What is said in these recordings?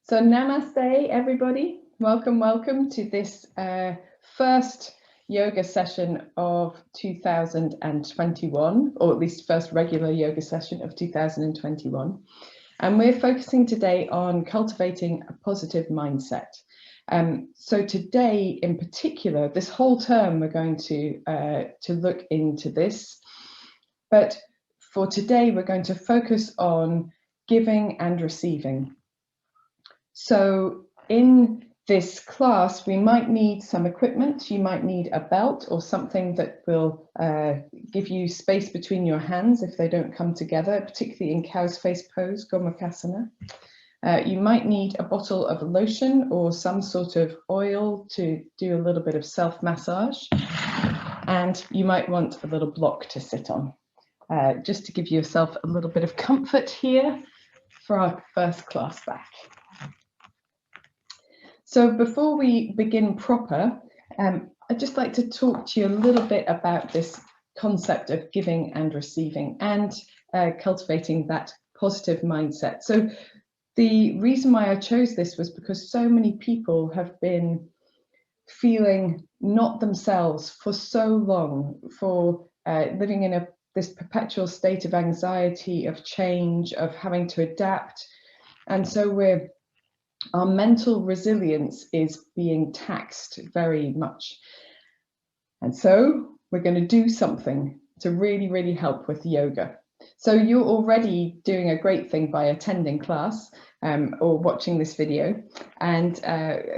So namaste, everybody. Welcome to this first yoga session of 2021, or at least first regular yoga session of 2021. And we're focusing today on cultivating a positive mindset. So today in particular, this whole term, we're going to look into this. But for today, we're going to focus on giving and receiving. So in this class, we might need some equipment. You might need a belt or something that will give you space between your hands if they don't come together, particularly in cow's face pose, Gomukhasana. You might need a bottle of lotion or some sort of oil to do a little bit of self-massage. And you might want a little block to sit on, just to give yourself a little bit of comfort here for our first class back. So before we begin proper, I'd just like to talk to you a little bit about this concept of giving and receiving and cultivating that positive mindset. So the reason why I chose this was because so many people have been feeling not themselves for so long, for living in this perpetual state of anxiety, of change, of having to adapt. And so our mental resilience is being taxed very much. And so we're going to do something to really help with yoga. So you're already doing a great thing by attending class or watching this video, and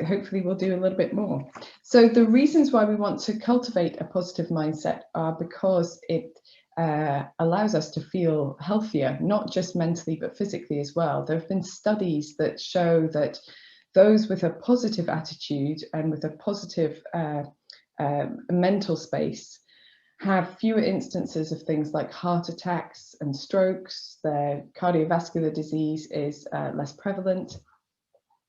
hopefully we'll do a little bit more. So the reasons why we want to cultivate a positive mindset are because it allows us to feel healthier, not just mentally, but physically as well. There have been studies that show that those with a positive attitude and with a positive mental space have fewer instances of things like heart attacks and strokes. Their cardiovascular disease is less prevalent.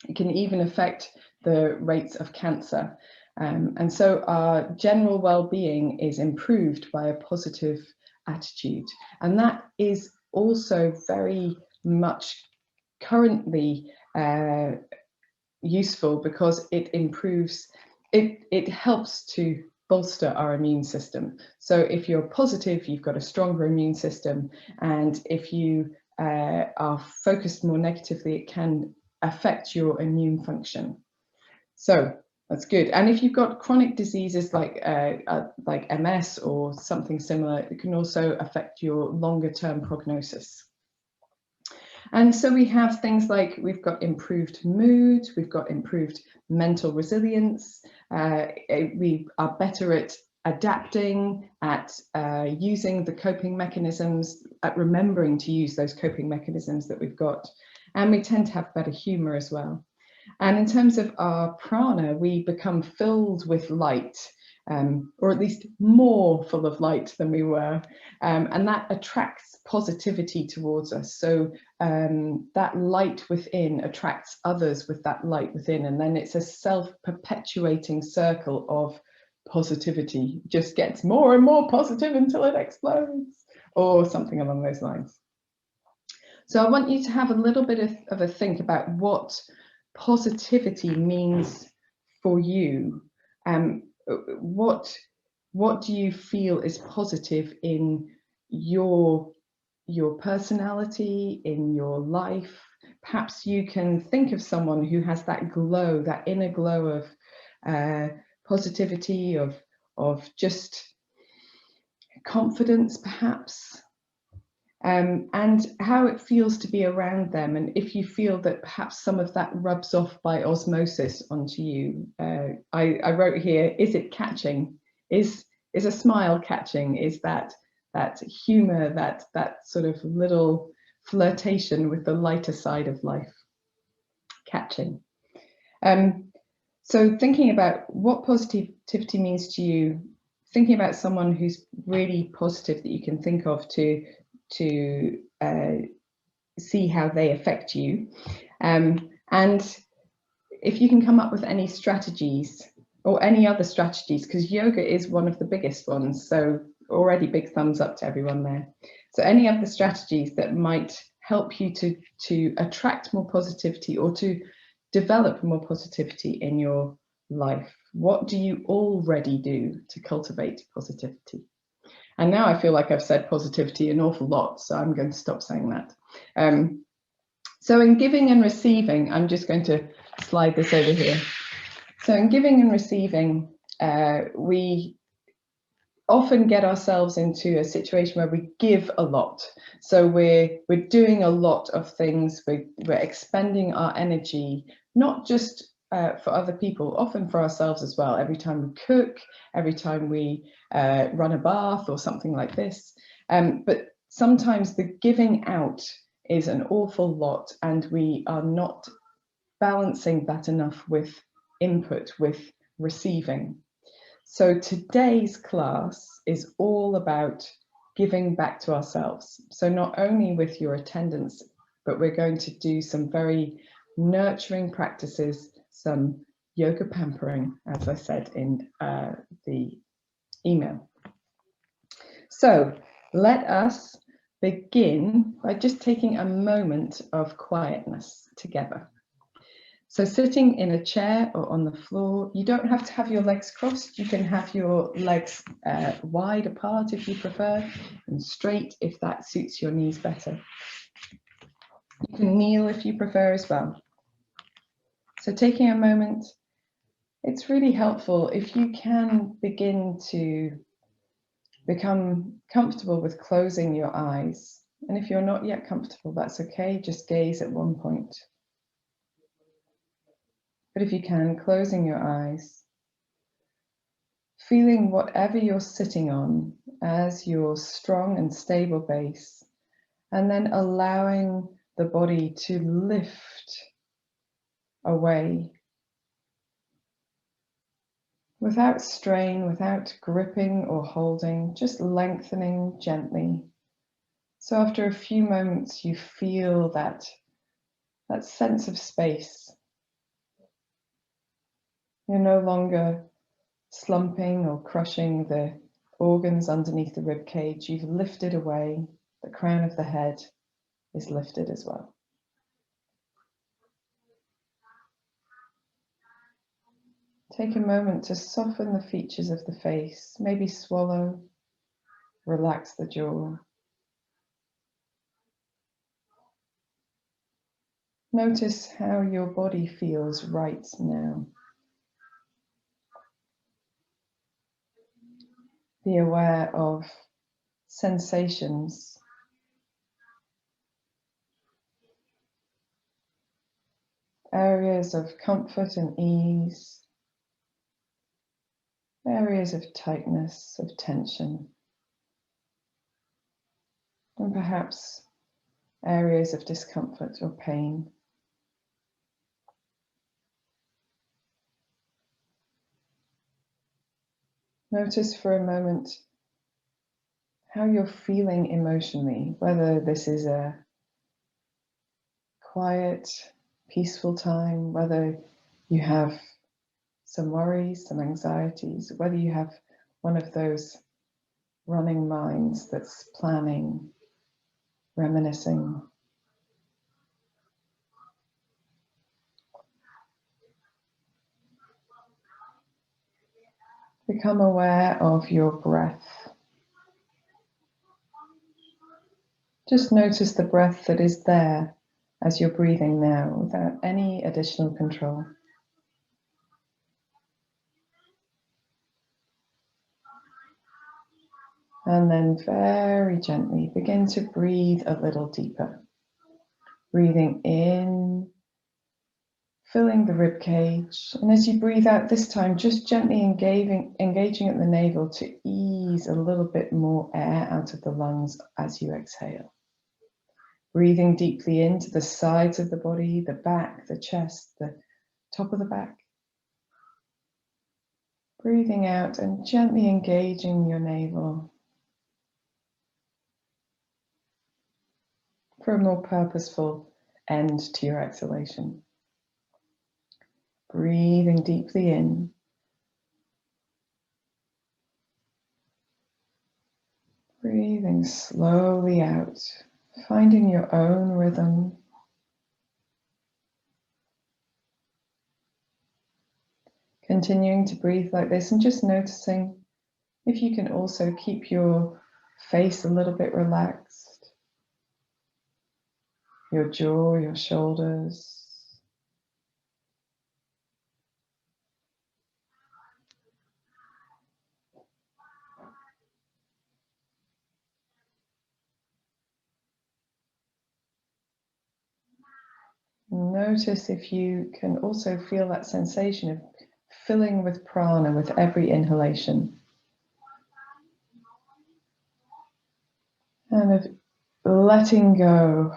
It can even affect the rates of cancer. And so our general well-being is improved by a positive attitude. And that is also very much currently useful because it improves, it helps to bolster our immune system. So if you're positive, you've got a stronger immune system. And if you are focused more negatively, it can affect your immune function. So that's good. And if you've got chronic diseases like MS or something similar, it can also affect your longer term prognosis. And so we have things like we've got improved mood, we've got improved mental resilience, we are better at adapting, at using the coping mechanisms, at remembering to use those coping mechanisms that we've got. And we tend to have better humor as well. And in terms of our prana, we become filled with light, or at least more full of light than we were. And that attracts positivity towards us. So that light within attracts others with that light within. And then it's a self-perpetuating circle of positivity. It just gets more and more positive until it explodes, or something along those lines. So I want you to have a little bit of a think about what positivity means for you. What do you feel is positive in your personality, in your life? Perhaps you can think of someone who has that glow, that inner glow of positivity, of just confidence, perhaps. And how it feels to be around them, and if you feel that perhaps some of that rubs off by osmosis onto you. I wrote here, is it catching? Is a smile catching? Is that humor, that sort of little flirtation with the lighter side of life catching? So thinking about what positivity means to you, thinking about someone who's really positive that you can think of to see how they affect you, and if you can come up with any strategies or any other strategies, because yoga is one of the biggest ones, so already big thumbs up to everyone there. So any other strategies that might help you to attract more positivity, or to develop more positivity in your life? What do you already do to cultivate positivity? And now I feel like I've said positivity an awful lot, so I'm going to stop saying that. So in giving and receiving, I'm just going to slide this over here. So in giving and receiving, we often get ourselves into a situation where we give a lot. So we're doing a lot of things, we're expending our energy, not just for other people, often for ourselves as well. Every time we cook, every time we run a bath or something like this. But sometimes the giving out is an awful lot, and we are not balancing that enough with input, with receiving. So today's class is all about giving back to ourselves. So not only with your attendance, but we're going to do some very nurturing practices, some yoga pampering, as I said in the email. So let us begin by just taking a moment of quietness together. So sitting in a chair or on the floor, you don't have to have your legs crossed. You can have your legs wide apart if you prefer, and straight if that suits your knees better. You can kneel if you prefer as well. So taking a moment, it's really helpful if you can begin to become comfortable with closing your eyes. And if you're not yet comfortable, that's okay. Just gaze at one point. But if you can, closing your eyes, feeling whatever you're sitting on as your strong and stable base, and then allowing the body to lift away without strain, without gripping or holding, just lengthening gently. So after a few moments, you feel that sense of space. You're no longer slumping or crushing the organs underneath the rib cage. You've lifted away. The crown of the head is lifted as well. Take a moment to soften the features of the face. Maybe swallow, relax the jaw. Notice how your body feels right now. Be aware of sensations. Areas of comfort and ease. Areas of tightness, of tension. And perhaps areas of discomfort or pain. Notice for a moment how you're feeling emotionally, whether this is a quiet, peaceful time, whether you have some worries, some anxieties, whether you have one of those running minds that's planning, reminiscing. Become aware of your breath. Just notice the breath that is there as you're breathing now without any additional control. And then very gently begin to breathe a little deeper. Breathing in, filling the rib cage. And as you breathe out this time, just gently engaging at the navel to ease a little bit more air out of the lungs as you exhale. Breathing deeply into the sides of the body, the back, the chest, the top of the back. Breathing out and gently engaging your navel for a more purposeful end to your exhalation. Breathing deeply in. Breathing slowly out, finding your own rhythm. Continuing to breathe like this and just noticing if you can also keep your face a little bit relaxed, your jaw, your shoulders. Notice if you can also feel that sensation of filling with prana with every inhalation. And of letting go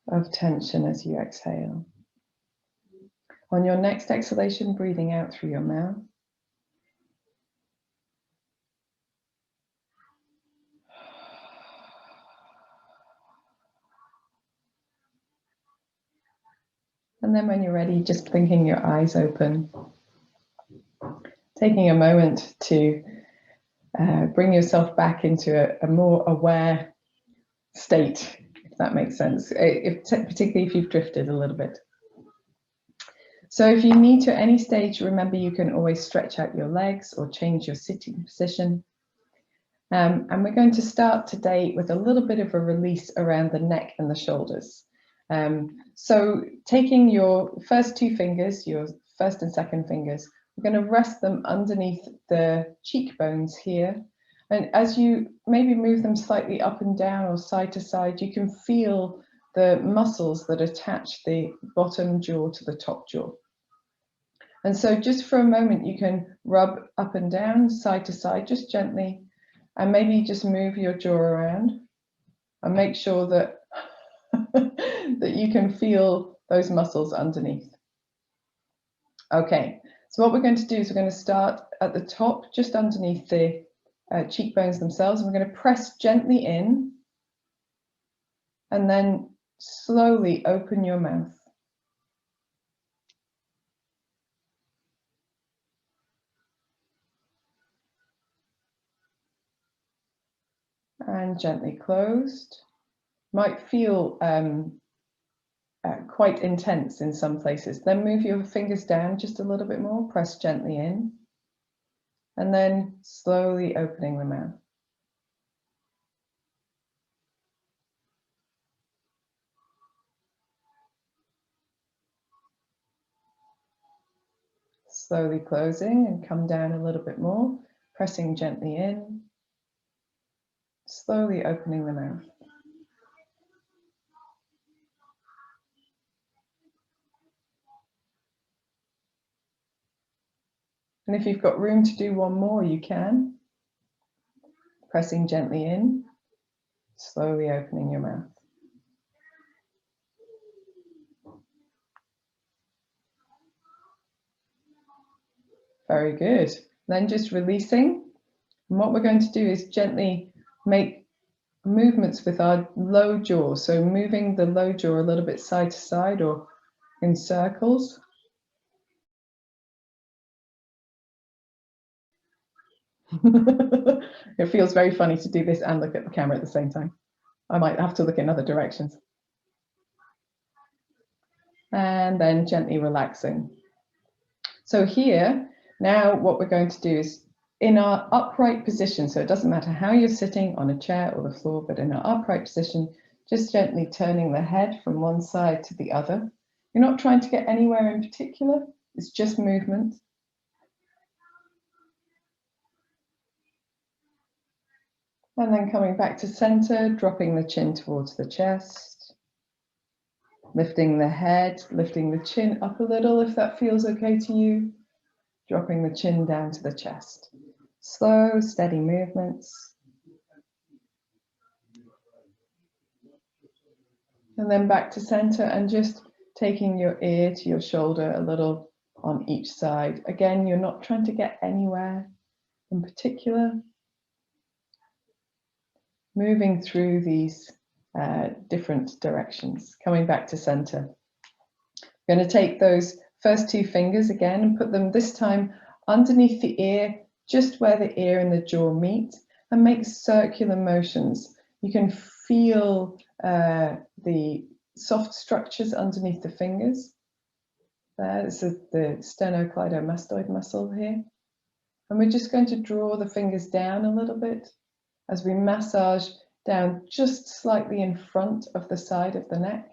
of tension as you exhale. On your next exhalation, breathing out through your mouth. And then when you're ready, just blinking your eyes open. Taking a moment to bring yourself back into a more aware state, if that makes sense, particularly if you've drifted a little bit. So if you need to at any stage, remember you can always stretch out your legs or change your sitting position. And we're going to start today with a little bit of a release around the neck and the shoulders. So taking your first two fingers, your first and second fingers, we're going to rest them underneath the cheekbones here. And as you maybe move them slightly up and down or side to side, you can feel the muscles that attach the bottom jaw to the top jaw. And so just for a moment, you can rub up and down, side to side, just gently, and maybe just move your jaw around and make sure that, that you can feel those muscles underneath. Okay, so what we're going to do is we're going to start at the top, just underneath the cheekbones themselves, and we're going to press gently in and then slowly open your mouth. And gently closed. Might feel quite intense in some places. Then move your fingers down just a little bit more, press gently in, and then slowly opening the mouth. Slowly closing and come down a little bit more, pressing gently in, slowly opening the mouth. And if you've got room to do one more, you can. Pressing gently in, slowly opening your mouth. Very good. Then just releasing. And what we're going to do is gently make movements with our low jaw. So moving the low jaw a little bit side to side or in circles. It feels very funny to do this and look at the camera at the same time. I might have to look in other directions. And then gently relaxing. So here, now what we're going to do is in our upright position, so it doesn't matter how you're sitting on a chair or the floor, but in our upright position, just gently turning the head from one side to the other. You're not trying to get anywhere in particular, it's just movement. And then coming back to center, dropping the chin towards the chest, lifting the head, lifting the chin up a little if that feels okay to you, dropping the chin down to the chest. Slow, steady movements. And then back to center and just taking your ear to your shoulder a little on each side. Again, you're not trying to get anywhere in particular. Moving through these different directions. Coming back to center. I'm going to take those first two fingers again and put them this time underneath the ear, just where the ear and the jaw meet, and make circular motions. You can feel the soft structures underneath the fingers. There, this is the sternocleidomastoid muscle here. And we're just going to draw the fingers down a little bit as we massage down just slightly in front of the side of the neck.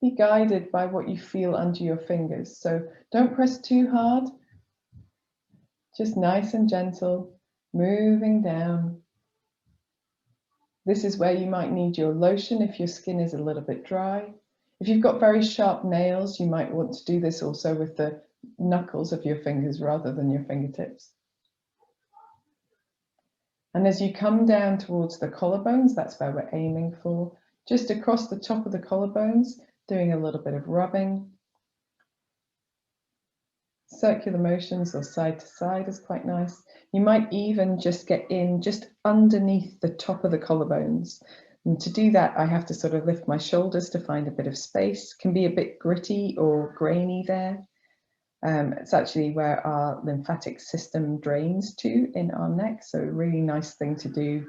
Be guided by what you feel under your fingers. So don't press too hard, just nice and gentle, moving down. This is where you might need your lotion if your skin is a little bit dry. If you've got very sharp nails, you might want to do this also with the knuckles of your fingers rather than your fingertips. And as you come down towards the collarbones, that's where we're aiming for, just across the top of the collarbones, doing a little bit of rubbing. Circular motions or side to side is quite nice. You might even just get in just underneath the top of the collarbones. And to do that, I have to sort of lift my shoulders to find a bit of space. Can be a bit gritty or grainy there. It's actually where our lymphatic system drains to in our neck. So a really nice thing to do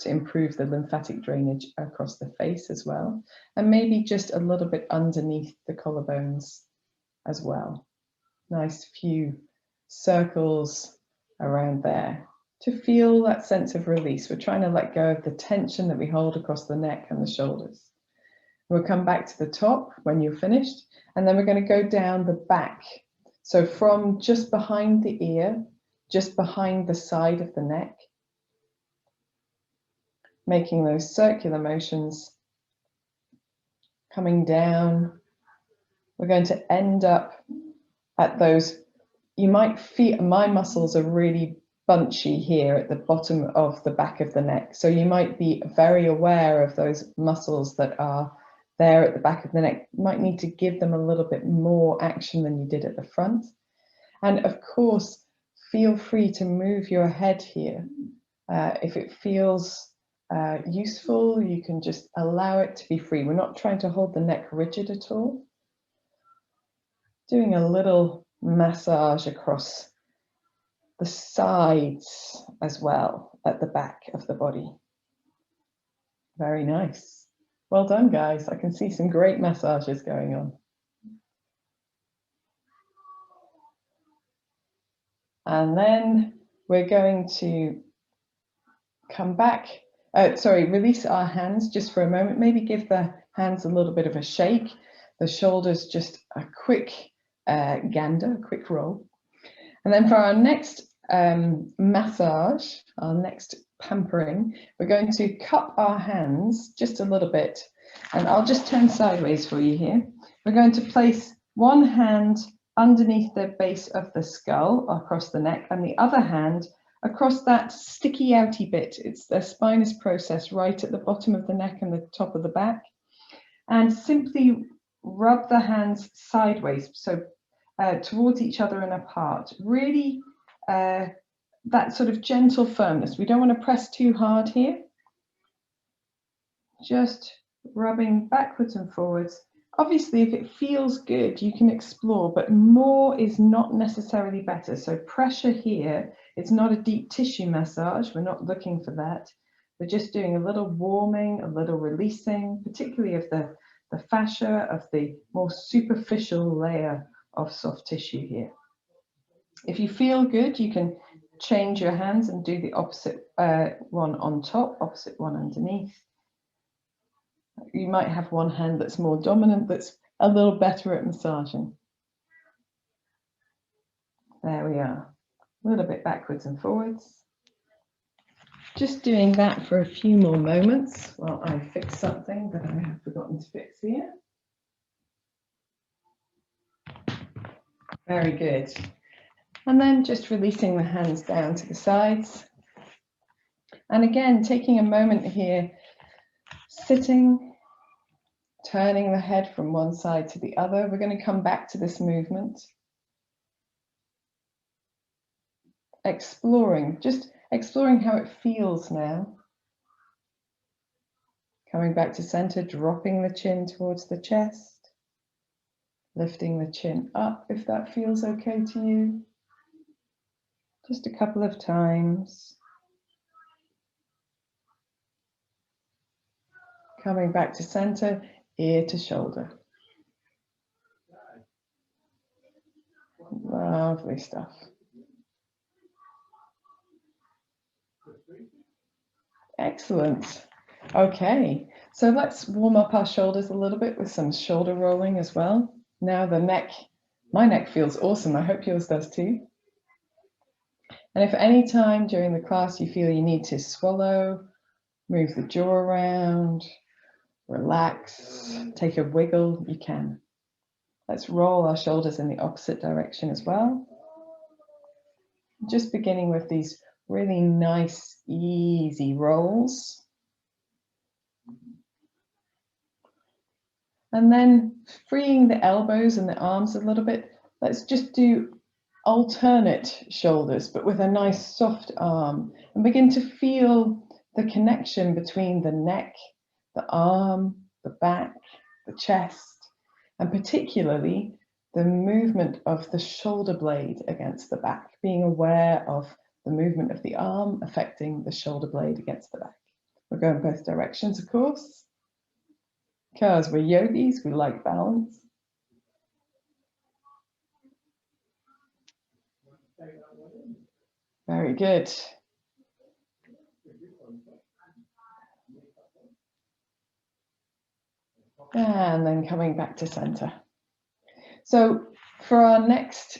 to improve the lymphatic drainage across the face as well. And maybe just a little bit underneath the collarbones as well. Nice few circles around there to feel that sense of release. We're trying to let go of the tension that we hold across the neck and the shoulders. We'll come back to the top when you're finished, and then we're going to go down the back. So from just behind the ear, just behind the side of the neck, making those circular motions, coming down. We're going to end up at those, you might feel, my muscles are really bunchy here at the bottom of the back of the neck. So you might be very aware of those muscles that are there at the back of the neck. You might need to give them a little bit more action than you did at the front. And of course, feel free to move your head here. If it feels useful, you can just allow it to be free. We're not trying to hold the neck rigid at all. Doing a little massage across the sides as well at the back of the body. Very nice. Well done, guys. I can see some great massages going on. And then we're going to come back, release our hands just for a moment. Maybe give the hands a little bit of a shake. The shoulders just a quick gander, a quick roll. And then for our next massage, our next pampering, we're going to cup our hands just a little bit. And I'll just turn sideways for you here. We're going to place one hand underneath the base of the skull across the neck, and the other hand across that sticky outy bit. It's the spinous process right at the bottom of the neck and the top of the back. And simply rub the hands sideways, so towards each other and apart. Really that sort of gentle firmness. We don't want to press too hard here. Just rubbing backwards and forwards. Obviously, if it feels good, you can explore, but more is not necessarily better. So pressure here, it's not a deep tissue massage. We're not looking for that. We're just doing a little warming, a little releasing, particularly of the fascia, of the more superficial layer of soft tissue here. If you feel good, you can change your hands and do the opposite one on top, opposite one underneath. You might have one hand that's more dominant, that's a little better at massaging. There we are. A little bit backwards and forwards. Just doing that for a few more moments while I fix something that I have forgotten to fix here. Very good. And then just releasing the hands down to the sides. And again, taking a moment here, sitting, turning the head from one side to the other. We're going to come back to this movement. Exploring, just exploring how it feels now. Coming back to center, dropping the chin towards the chest. Lifting the chin up if that feels okay to you. Just a couple of times. Coming back to center, ear to shoulder. Lovely stuff. Excellent. Okay, so let's warm up our shoulders a little bit with some shoulder rolling as well. Now the neck, my neck feels awesome. I hope yours does too. And if at any time during the class you feel you need to swallow, move the jaw around, relax, take a wiggle, you can. Let's roll our shoulders in the opposite direction as well. Just beginning with these really nice, easy rolls. And then freeing the elbows and the arms a little bit. Let's just do alternate shoulders, but with a nice soft arm, and begin to feel the connection between the neck, the arm, the back, the chest, and particularly the movement of the shoulder blade against the back, being aware of the movement of the arm affecting the shoulder blade against the back. We're going both directions, of course, because we're yogis, we like balance. Very good. And then coming back to center. So for our next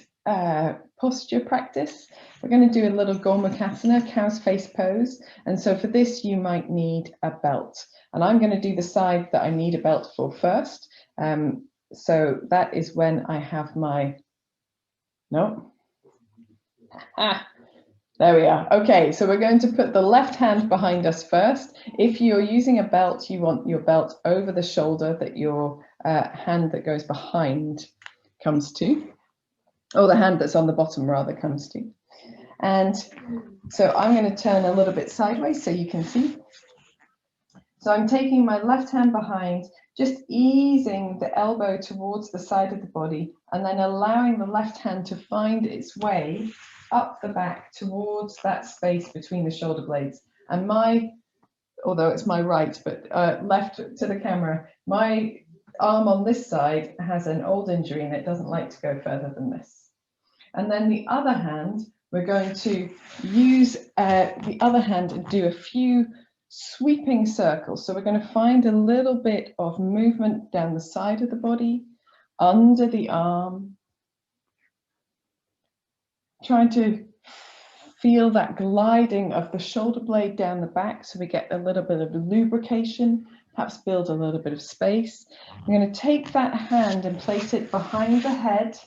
posture practice, we're going to do a little Gomukhasana, cow's face pose. And so for this, you might need a belt. And I'm going to do the side that I need a belt for first. So that is when I have my, there we are. Okay, so we're going to put the left hand behind us first. If you're using a belt, you want your belt over the shoulder that your hand that goes behind comes to, or the hand that's on the bottom rather comes to. And so I'm going to turn a little bit sideways so you can see. So I'm taking my left hand behind, just easing the elbow towards the side of the body, and then allowing the left hand to find its way up the back towards that space between the shoulder blades. And although it's my right, but left to the camera, my arm on this side has an old injury and it doesn't like to go further than this. And then the other hand, we're going to use the other hand and do a few sweeping circles. So we're going to find a little bit of movement down the side of the body, under the arm, trying to feel that gliding of the shoulder blade down the back so we get a little bit of lubrication, perhaps build a little bit of space. I'm going to take that hand and place it behind the head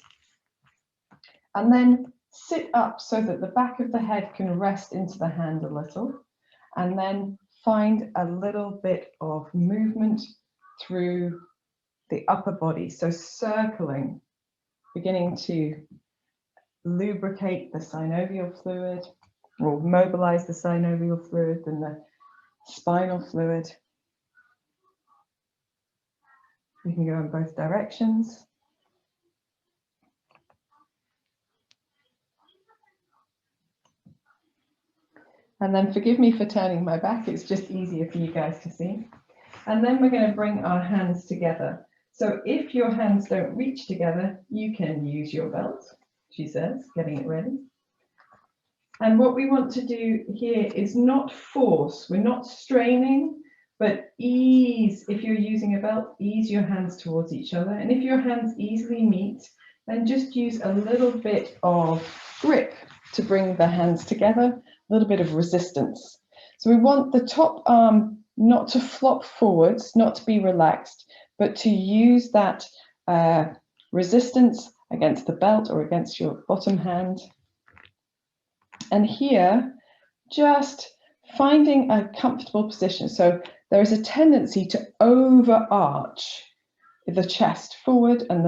and then sit up so that the back of the head can rest into the hand a little, and then find a little bit of movement through the upper body. So circling, beginning to lubricate the synovial fluid, or mobilize the synovial fluid and the spinal fluid. We can go in both directions. And then forgive me for turning my back, it's just easier for you guys to see. And then we're going to bring our hands together. So if your hands don't reach together, you can use your belt, she says, getting it ready. And what we want to do here is not force, we're not straining, but ease. If you're using a belt, ease your hands towards each other. And if your hands easily meet, then just use a little bit of grip to bring the hands together, a little bit of resistance. So we want the top arm not to flop forwards, not to be relaxed, but to use that resistance against the belt or against your bottom hand. And here, just finding a comfortable position. So there is a tendency to overarch the chest forward and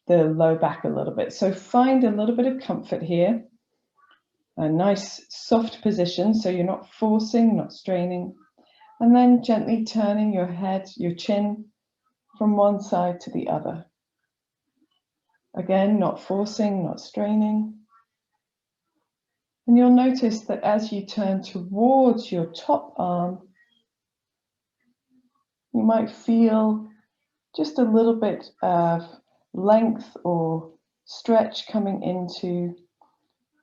the low back a little bit. So find a little bit of comfort here. A nice soft position, so you're not forcing, not straining. And then gently turning your head, your chin from one side to the other. Again, not forcing, not straining. And you'll notice that as you turn towards your top arm, you might feel just a little bit of length or stretch coming into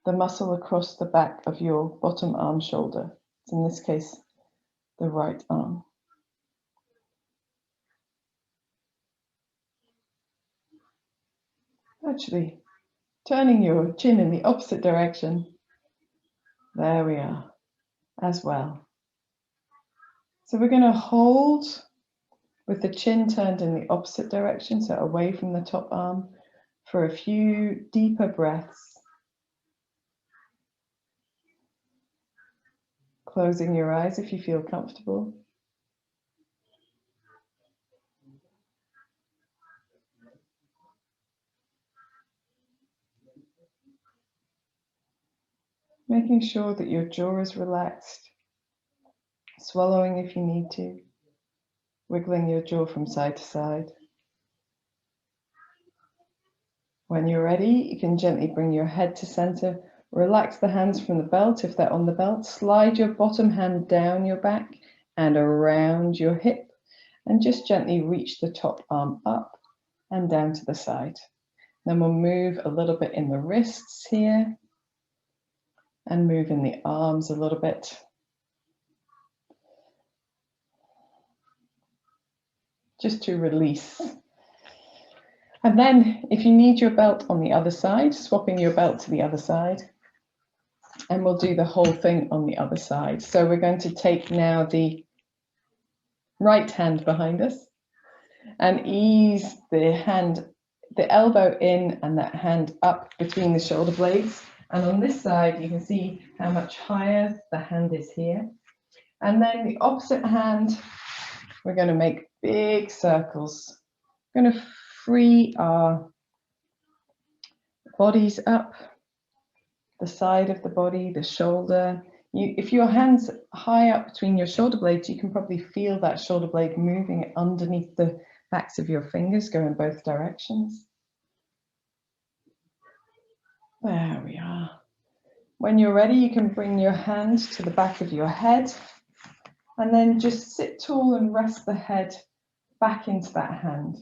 the muscle across the back of your bottom arm shoulder. In this case, the right arm. Actually, turning your chin in the opposite direction. There we are, as well. So we're going to hold with the chin turned in the opposite direction, so away from the top arm, for a few deeper breaths. Closing your eyes if you feel comfortable. Making sure that your jaw is relaxed, swallowing if you need to, wiggling your jaw from side to side. When you're ready, you can gently bring your head to center, relax the hands from the belt if they're on the belt, slide your bottom hand down your back and around your hip, and just gently reach the top arm up and down to the side. Then we'll move a little bit in the wrists here and move in the arms a little bit. Just to release. And then if you need your belt on the other side, swapping your belt to the other side, and we'll do the whole thing on the other side. So we're going to take now the right hand behind us and ease the hand, the elbow in and that hand up between the shoulder blades. And on this side, you can see how much higher the hand is here. And then the opposite hand, we're going to make big circles. We're going to free our bodies up, the side of the body, the shoulder. If your hand's high up between your shoulder blades, you can probably feel that shoulder blade moving underneath the backs of your fingers, go in both directions. There we are. When you're ready, you can bring your hand to the back of your head and then just sit tall and rest the head back into that hand.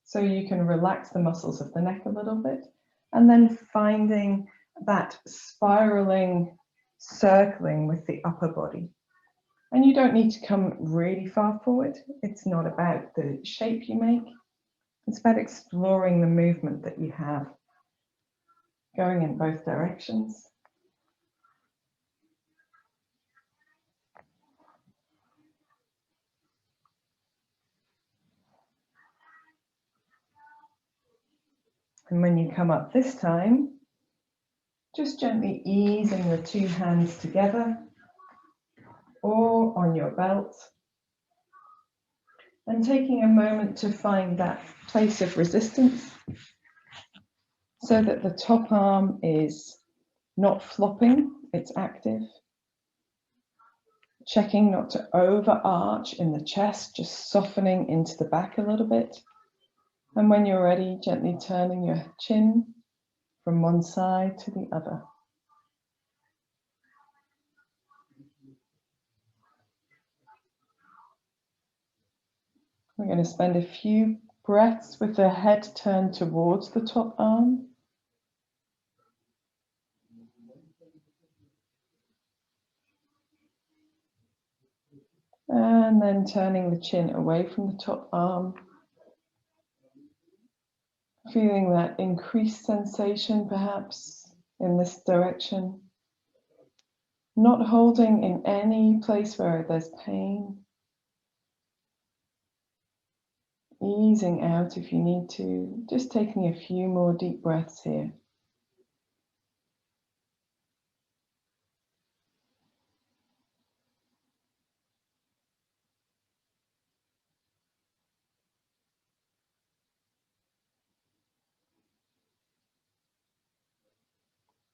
So you can relax the muscles of the neck a little bit, and then finding that spiraling, circling with the upper body. And you don't need to come really far forward. It's not about the shape you make. It's about exploring the movement that you have, going in both directions. And when you come up this time, just gently easing the two hands together or on your belt, and taking a moment to find that place of resistance so that the top arm is not flopping, it's active. Checking not to overarch in the chest, just softening into the back a little bit. And when you're ready, gently turning your chin from one side to the other. We're going to spend a few breaths with the head turned towards the top arm. And then turning the chin away from the top arm. Feeling that increased sensation perhaps in this direction. Not holding in any place where there's pain. Easing out if you need to, just taking a few more deep breaths here.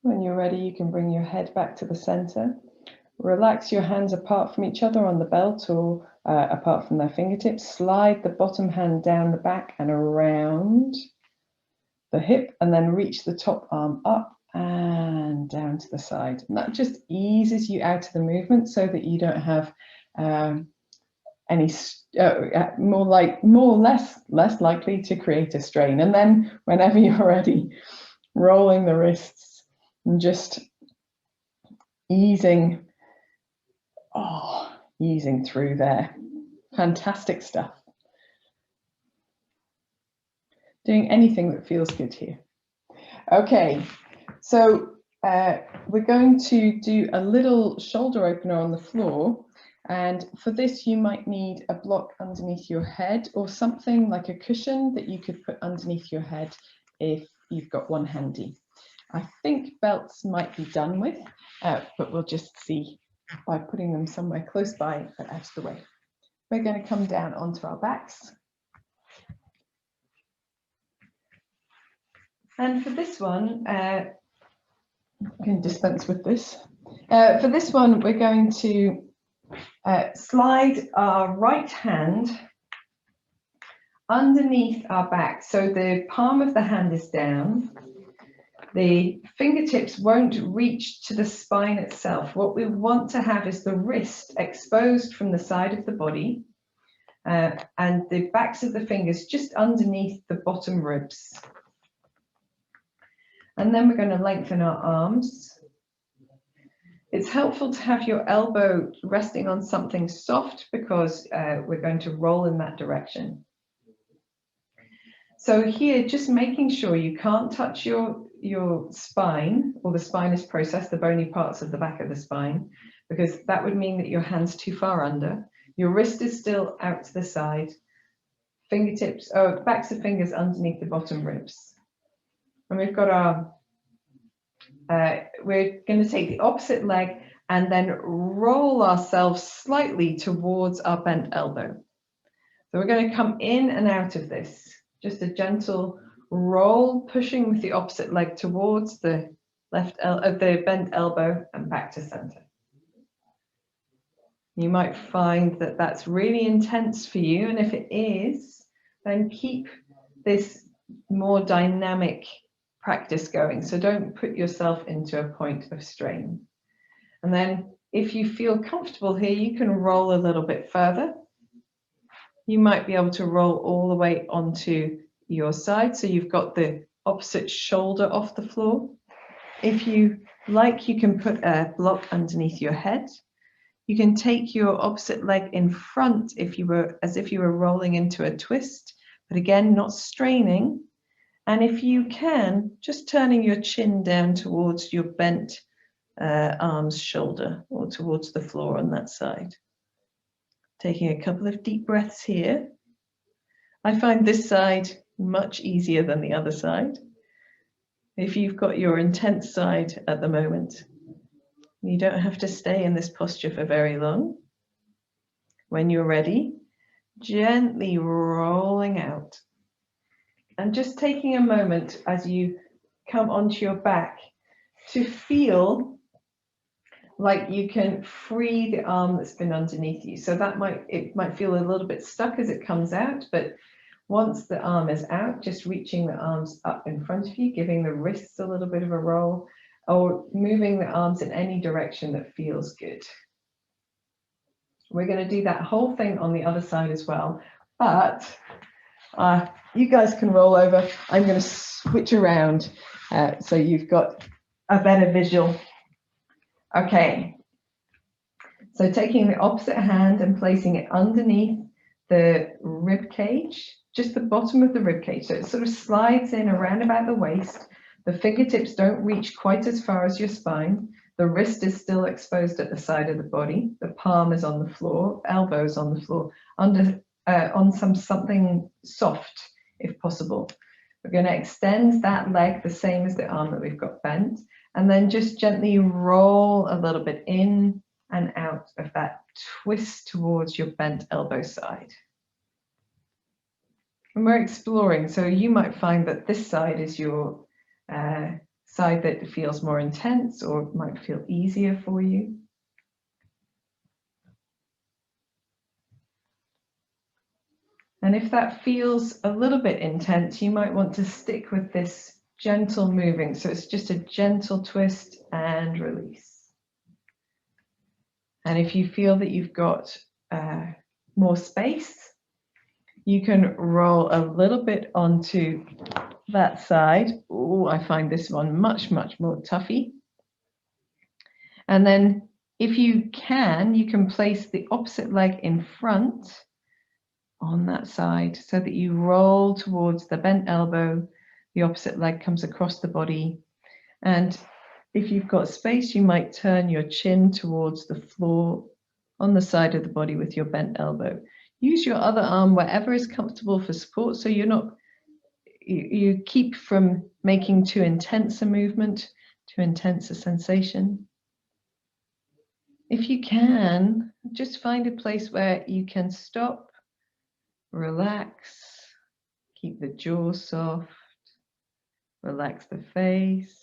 When you're ready, you can bring your head back to the center. Relax your hands apart from each other on the belt or apart from their fingertips. Slide the bottom hand down the back and around the hip, and then reach the top arm up and down to the side. And that just eases you out of the movement so that you don't have any less likely to create a strain. And then whenever you're ready, rolling the wrists and just easing, easing through there. Fantastic stuff. Doing anything that feels good here. Okay, so we're going to do a little shoulder opener on the floor. And for this, you might need a block underneath your head or something like a cushion that you could put underneath your head if you've got one handy. I think belts might be done with, but we'll just see by putting them somewhere close by but out of the way. We're going to come down onto our backs. And for this one, I can dispense with this. For this one, we're going to slide our right hand underneath our back. So the palm of the hand is down. The fingertips won't reach to the spine itself. What we want to have is the wrist exposed from the side of the body and the backs of the fingers just underneath the bottom ribs. And then we're going to lengthen our arms. It's helpful to have your elbow resting on something soft because we're going to roll in that direction. So here, just making sure you can't touch your spine or the spinous process, the bony parts of the back of the spine, because that would mean that your hand's too far under. Your wrist is still out to the side. Fingertips, backs of fingers underneath the bottom ribs. And we've got our, we're going to take the opposite leg and then roll ourselves slightly towards our bent elbow. So we're going to come in and out of this. Just a gentle roll, pushing with the opposite leg towards the the bent elbow and back to center. You might find that that's really intense for you, and if it is, then keep this more dynamic practice going. So don't put yourself into a point of strain. And then if you feel comfortable here, you can roll a little bit further. You might be able to roll all the way onto your side, so you've got the opposite shoulder off the floor. If you like, you can put a block underneath your head. You can take your opposite leg in front as if you were rolling into a twist, but again, not straining. And if you can, just turning your chin down towards your bent arm's shoulder or towards the floor on that side. Taking a couple of deep breaths here. I find this side much easier than the other side. If you've got your intense side at the moment, you don't have to stay in this posture for very long. When you're ready, gently rolling out and just taking a moment as you come onto your back to feel like you can free the arm that's been underneath you. So it might feel a little bit stuck as it comes out, but once the arm is out, just reaching the arms up in front of you, giving the wrists a little bit of a roll, or moving the arms in any direction that feels good. We're going to do that whole thing on the other side as well, but you guys can roll over. I'm going to switch around so you've got a better visual. Okay, so taking the opposite hand and placing it underneath the rib cage, just the bottom of the rib cage, so it sort of slides in around about the waist. The fingertips don't reach quite as far as your spine. The wrist is still exposed at the side of the body. The palm is on the floor, elbows on the floor, on something soft if possible. We're going to extend that leg the same as the arm that we've got bent, and then just gently roll a little bit in and out of that twist towards your bent elbow side. And we're exploring, so you might find that this side is your side that feels more intense or might feel easier for you. And if that feels a little bit intense, you might want to stick with this gentle moving. So it's just a gentle twist and release. And if you feel that you've got more space, you can roll a little bit onto that side. Oh, I find this one much, much more toughy. And then if you can place the opposite leg in front on that side so that you roll towards the bent elbow, the opposite leg comes across the body. And if you've got space, you might turn your chin towards the floor on the side of the body with your bent elbow. Use your other arm wherever is comfortable for support, so you keep from making too intense a movement, too intense a sensation. If you can, just find a place where you can stop, relax, keep the jaw soft, relax the face.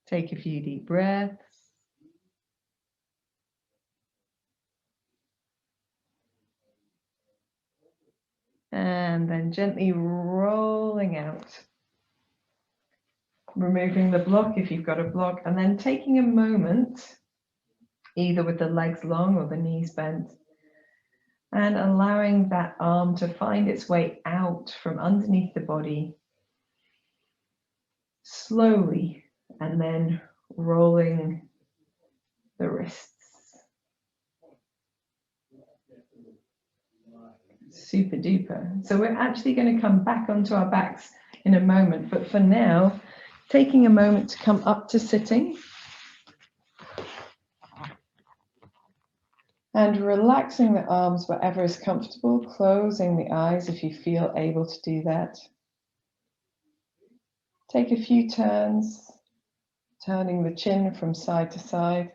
Take a few deep breaths. And then gently rolling out. Removing the block if you've got a block, and then taking a moment, either with the legs long or the knees bent, and allowing that arm to find its way out from underneath the body, slowly, and then rolling the wrists. Super duper. So we're actually going to come back onto our backs in a moment, but for now, taking a moment to come up to sitting and relaxing the arms wherever is comfortable, closing the eyes if you feel able to do that. Take a few turns, turning the chin from side to side.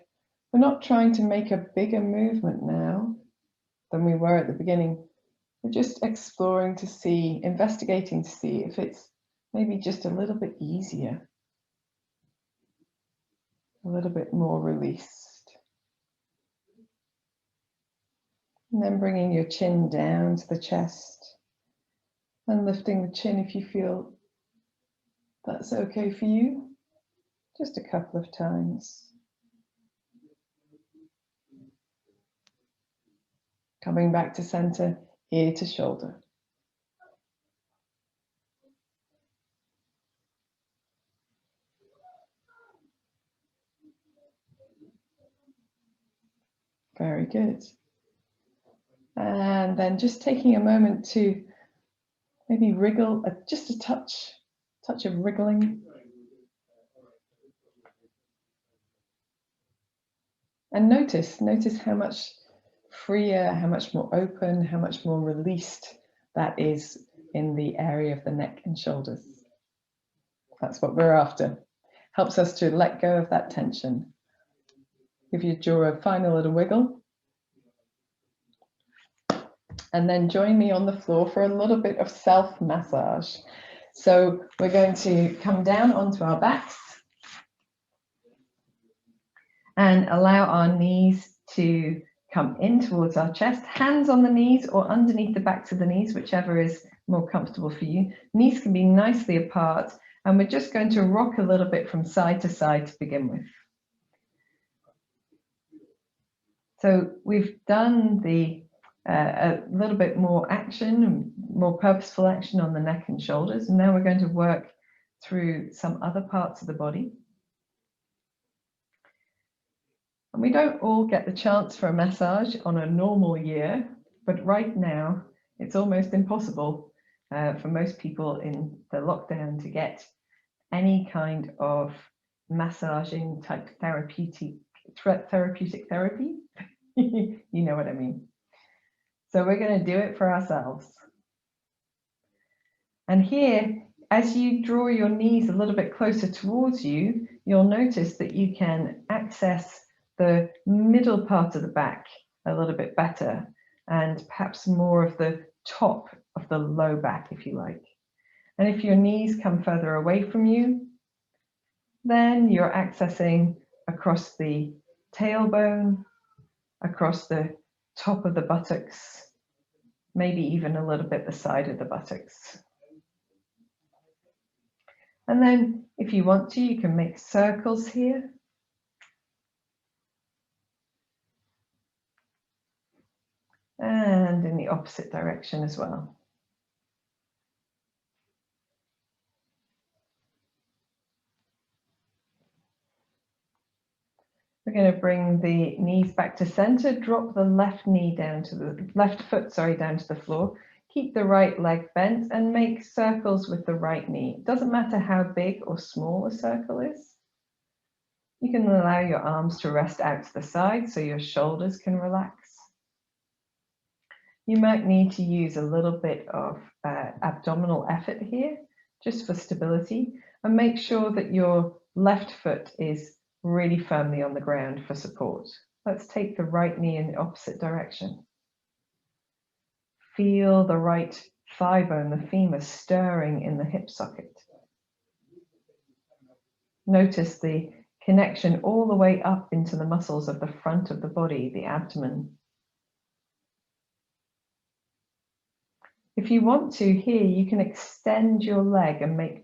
We're not trying to make a bigger movement now than we were at the beginning. We're just exploring to see, investigating to see if it's maybe just a little bit easier, a little bit more released. And then bringing your chin down to the chest and lifting the chin if you feel that's okay for you. Just a couple of times. Coming back to center, ear to shoulder. Very good. And then just taking a moment to maybe wriggle, just a touch of wriggling. And notice how much freer, how much more open, how much more released that is in the area of the neck and shoulders. That's what we're after. Helps us to let go of that tension. Give your jaw a final little wiggle. And then join me on the floor for a little bit of self-massage. So we're going to come down onto our backs and allow our knees to come in towards our chest, hands on the knees or underneath the backs of the knees, whichever is more comfortable for you. Knees can be nicely apart, and we're just going to rock a little bit from side to side to begin with. So we've done a little bit more action, more purposeful action on the neck and shoulders, and now we're going to work through some other parts of the body. And we don't all get the chance for a massage on a normal year, but right now it's almost impossible for most people in the lockdown to get any kind of massaging type therapeutic therapy. You know what I mean. So we're going to do it for ourselves. And here, as you draw your knees a little bit closer towards you, you'll notice that you can access the middle part of the back a little bit better, and perhaps more of the top of the low back, if you like. And if your knees come further away from you, then you're accessing across the tailbone, across the top of the buttocks, maybe even a little bit the side of the buttocks. And then if you want to, you can make circles here. and in the opposite direction as well. We're going to bring the knees back to center, drop the left knee down to the left foot, sorry, down to the floor. Keep the right leg bent and make circles with the right knee. It doesn't matter how big or small a circle is. You can allow your arms to rest out to the side so your shoulders can relax. You might need to use a little bit of abdominal effort here, just for stability, and make sure that your left foot is really firmly on the ground for support. Let's take the right knee in the opposite direction. Feel the right thigh bone, the femur, stirring in the hip socket. Notice the connection all the way up into the muscles of the front of the body, the abdomen. If you want to, here you can extend your leg and make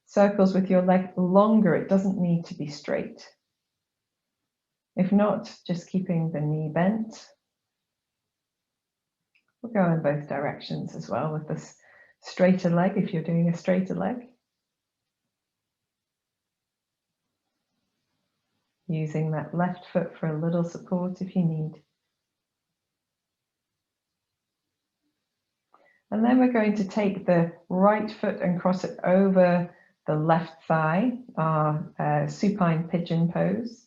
circles with your leg longer. It doesn't need to be straight. If not, just keeping the knee bent. We'll go in both directions as well with this straighter leg if you're doing a straighter leg. Using that left foot for a little support if you need. And then we're going to take the right foot and cross it over the left thigh, our supine pigeon pose.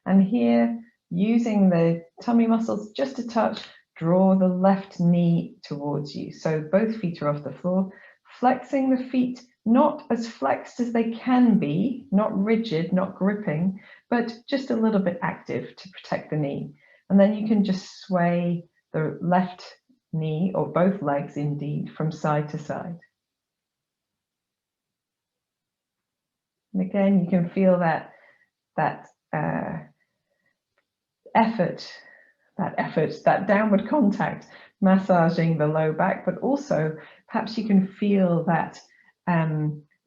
And here, using the tummy muscles just a touch, draw the left knee towards you. So both feet are off the floor, flexing the feet, not as flexed as they can be, not rigid, not gripping, but just a little bit active to protect the knee. And then you can just sway the left knee, or both legs indeed, from side to side. And again, you can feel that downward contact, massaging the low back, but also perhaps you can feel that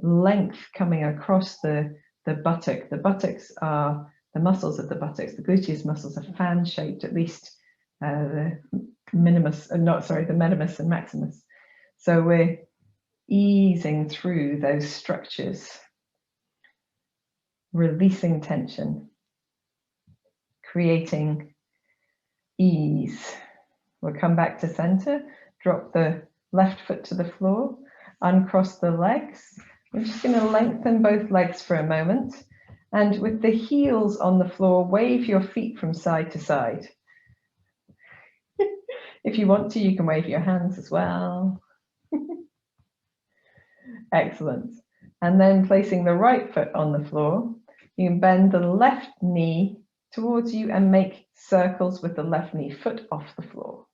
length coming across the buttock. The buttocks are, the muscles of the buttocks, the gluteus muscles are fan-shaped, at least the minimus, the minimus and maximus. So we're easing through those structures, releasing tension, creating ease. We'll come back to center, drop the left foot to the floor, uncross the legs. We're just going to lengthen both legs for a moment, and with the heels on the floor, wave your feet from side to side. If you want to, you can wave your hands as well. Excellent. And then placing the right foot on the floor, you can bend the left knee towards you and make circles with the left knee, foot off the floor.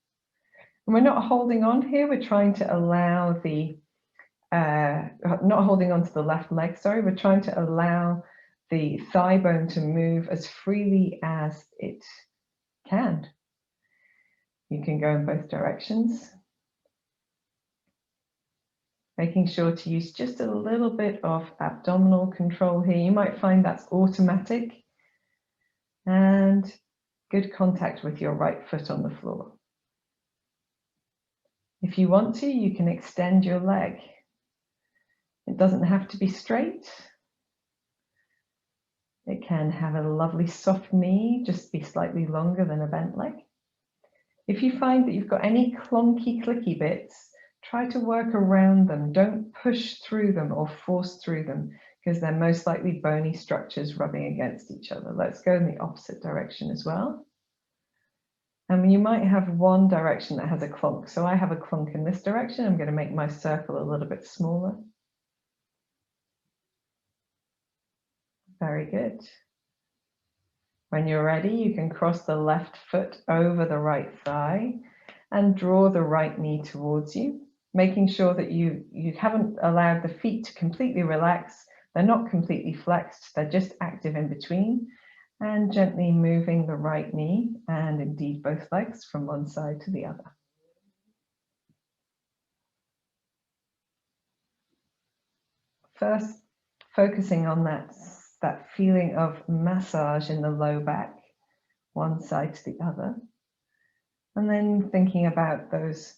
And we're not holding on here, we're trying to allow the, not holding on to the left leg, sorry, we're trying to allow the thigh bone to move as freely as it can. You can go in both directions. Making sure to use just a little bit of abdominal control here. You might find that's automatic, and good contact with your right foot on the floor. If you want to, you can extend your leg. It doesn't have to be straight. It can have a lovely soft knee, just be slightly longer than a bent leg. If you find that you've got any clunky, clicky bits, try to work around them. Don't push through them or force through them, because they're most likely bony structures rubbing against each other. Let's go in the opposite direction as well. And you might have one direction that has a clunk. So I have a clunk in this direction. I'm going to make my circle a little bit smaller. Very good. When you're ready, you can cross the left foot over the right thigh and draw the right knee towards you, making sure that you haven't allowed the feet to completely relax. They're not completely flexed, they're just active in between, and gently moving the right knee and indeed both legs from one side to the other. First, focusing on that feeling of massage in the low back, one side to the other. And then thinking about those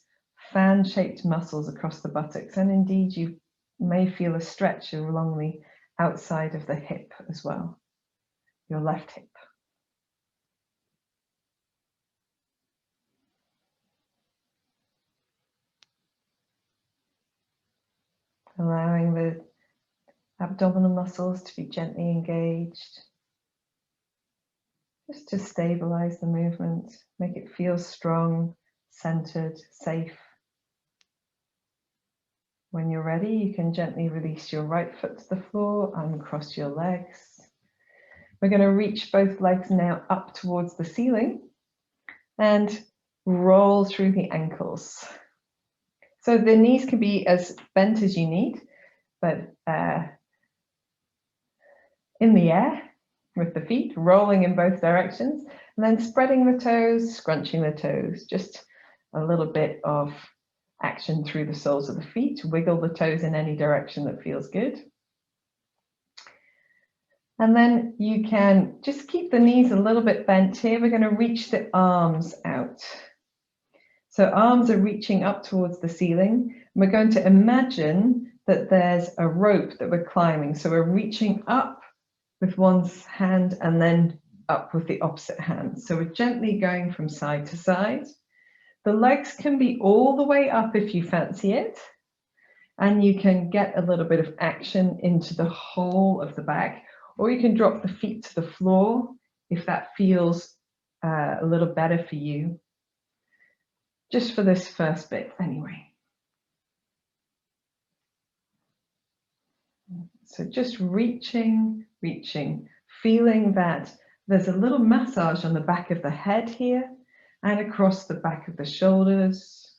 fan-shaped muscles across the buttocks, and indeed you may feel a stretch along the outside of the hip as well, your left hip. Allowing the abdominal muscles to be gently engaged, just to stabilize the movement, make it feel strong, centered, safe. When you're ready, you can gently release your right foot to the floor, uncross your legs. We're going to reach both legs now up towards the ceiling and roll through the ankles. So the knees can be as bent as you need, but in the air with the feet, rolling in both directions, and then spreading the toes, scrunching the toes, just a little bit of action through the soles of the feet. Wiggle the toes in any direction that feels good. And then you can just keep the knees a little bit bent here. We're going to reach the arms out. So arms are reaching up towards the ceiling. We're going to imagine that there's a rope that we're climbing. So we're reaching up with one hand and then up with the opposite hand. So we're gently going from side to side. The legs can be all the way up if you fancy it. And you can get a little bit of action into the whole of the back, or you can drop the feet to the floor if that feels a little better for you. Just for this first bit anyway. So just reaching, feeling that there's a little massage on the back of the head here and across the back of the shoulders,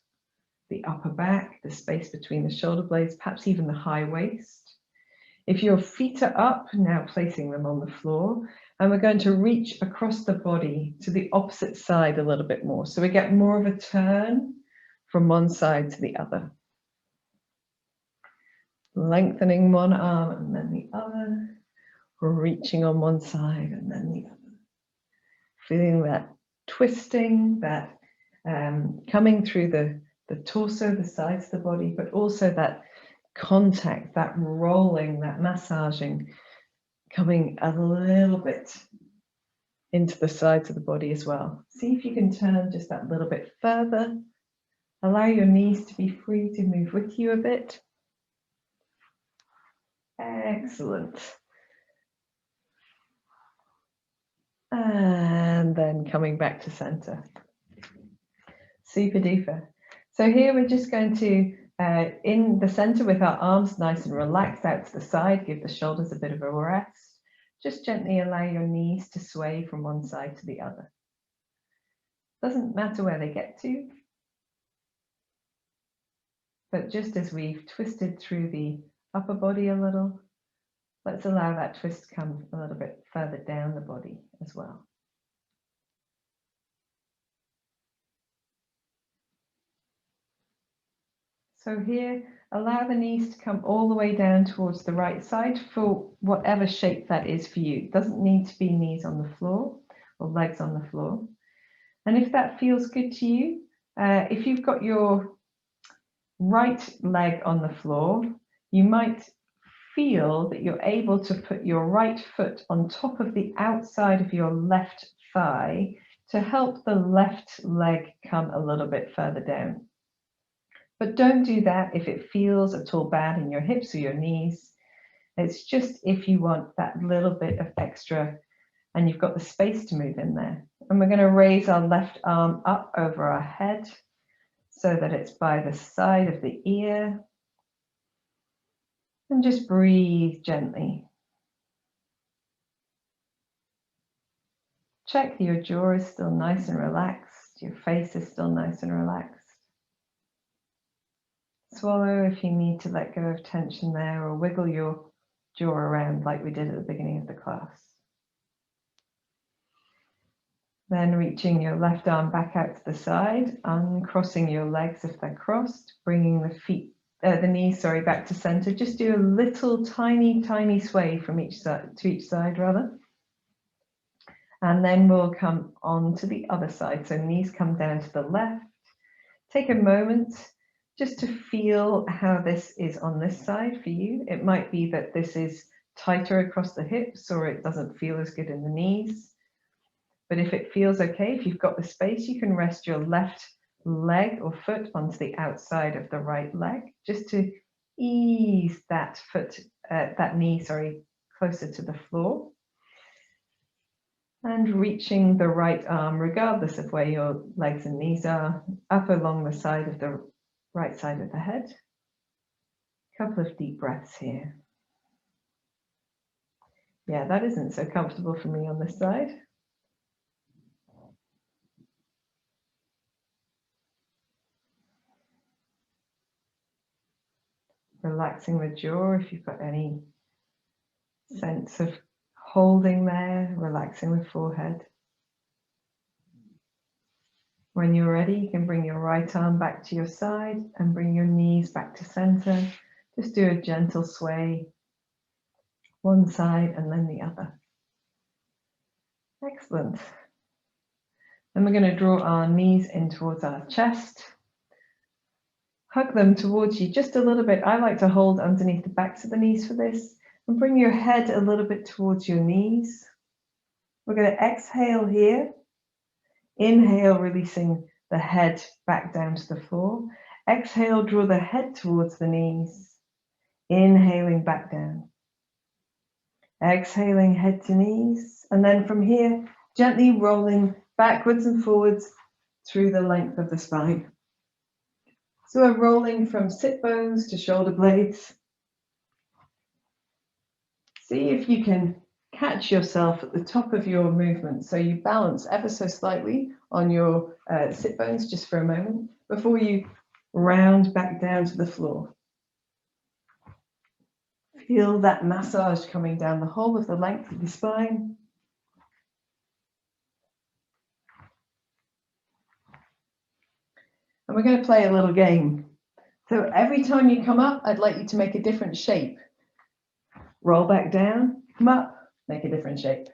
the upper back, the space between the shoulder blades, perhaps even the high waist. If your feet are up, now placing them on the floor, and we're going to reach across the body to the opposite side a little bit more. So we get more of a turn from one side to the other. Lengthening one arm and then the other, reaching on one side and then the other. Feeling that twisting, that coming through the torso, the sides of the body, but also that contact, that rolling, that massaging, coming a little bit into the sides of the body as well. See if you can turn just that little bit further. Allow your knees to be free to move with you a bit. Excellent. And then coming back to center. Super duper. So here we're just going to, in the center with our arms nice and relaxed out to the side, give the shoulders a bit of a rest. Just gently allow your knees to sway from one side to the other. Doesn't matter where they get to, but just as we've twisted through the upper body a little, let's allow that twist to come a little bit further down the body as well. So here, allow the knees to come all the way down towards the right side for whatever shape that is for you. It doesn't need to be knees on the floor or legs on the floor. And if that feels good to you, if you've got your right leg on the floor, you might feel that you're able to put your right foot on top of the outside of your left thigh to help the left leg come a little bit further down. But don't do that if it feels at all bad in your hips or your knees. It's just if you want that little bit of extra and you've got the space to move in there. And we're going to raise our left arm up over our head so that it's by the side of the ear. And just breathe gently. Check that your jaw is still nice and relaxed. Your face is still nice and relaxed. Swallow if you need to let go of tension there, or wiggle your jaw around like we did at the beginning of the class. Then reaching your left arm back out to the side, uncrossing your legs if they're crossed, bringing the knees back to center. Just do a little tiny sway from each side to each side rather. And then we'll come on to the other side. So knees come down to the left. Take a moment just to feel how this is on this side for you. It might be that this is tighter across the hips or it doesn't feel as good in the knees. But if it feels okay, if you've got the space, you can rest your left leg or foot onto the outside of the right leg, just to ease that foot, that knee, sorry, closer to the floor. And reaching the right arm, regardless of where your legs and knees are, up along the side of the right side of the head. A couple of deep breaths here. Yeah, that isn't so comfortable for me on this side. Relaxing the jaw if you've got any sense of holding there, relaxing the forehead. When you're ready, you can bring your right arm back to your side and bring your knees back to center. Just do a gentle sway, one side and then the other. Excellent. Then we're going to draw our knees in towards our chest. Hug them towards you just a little bit. I like to hold underneath the backs of the knees for this. And bring your head a little bit towards your knees. We're going to exhale here. Inhale, releasing the head back down to the floor. Exhale, draw the head towards the knees. Inhaling back down. Exhaling, head to knees. And then from here, gently rolling backwards and forwards through the length of the spine. So we're rolling from sit bones to shoulder blades. See if you can catch yourself at the top of your movement. So you balance ever so slightly on your sit bones just for a moment before you round back down to the floor. Feel that massage coming down the whole of the length of the spine. And we're going to play a little game. So every time you come up, I'd like you to make a different shape. Roll back down, come up, make a different shape.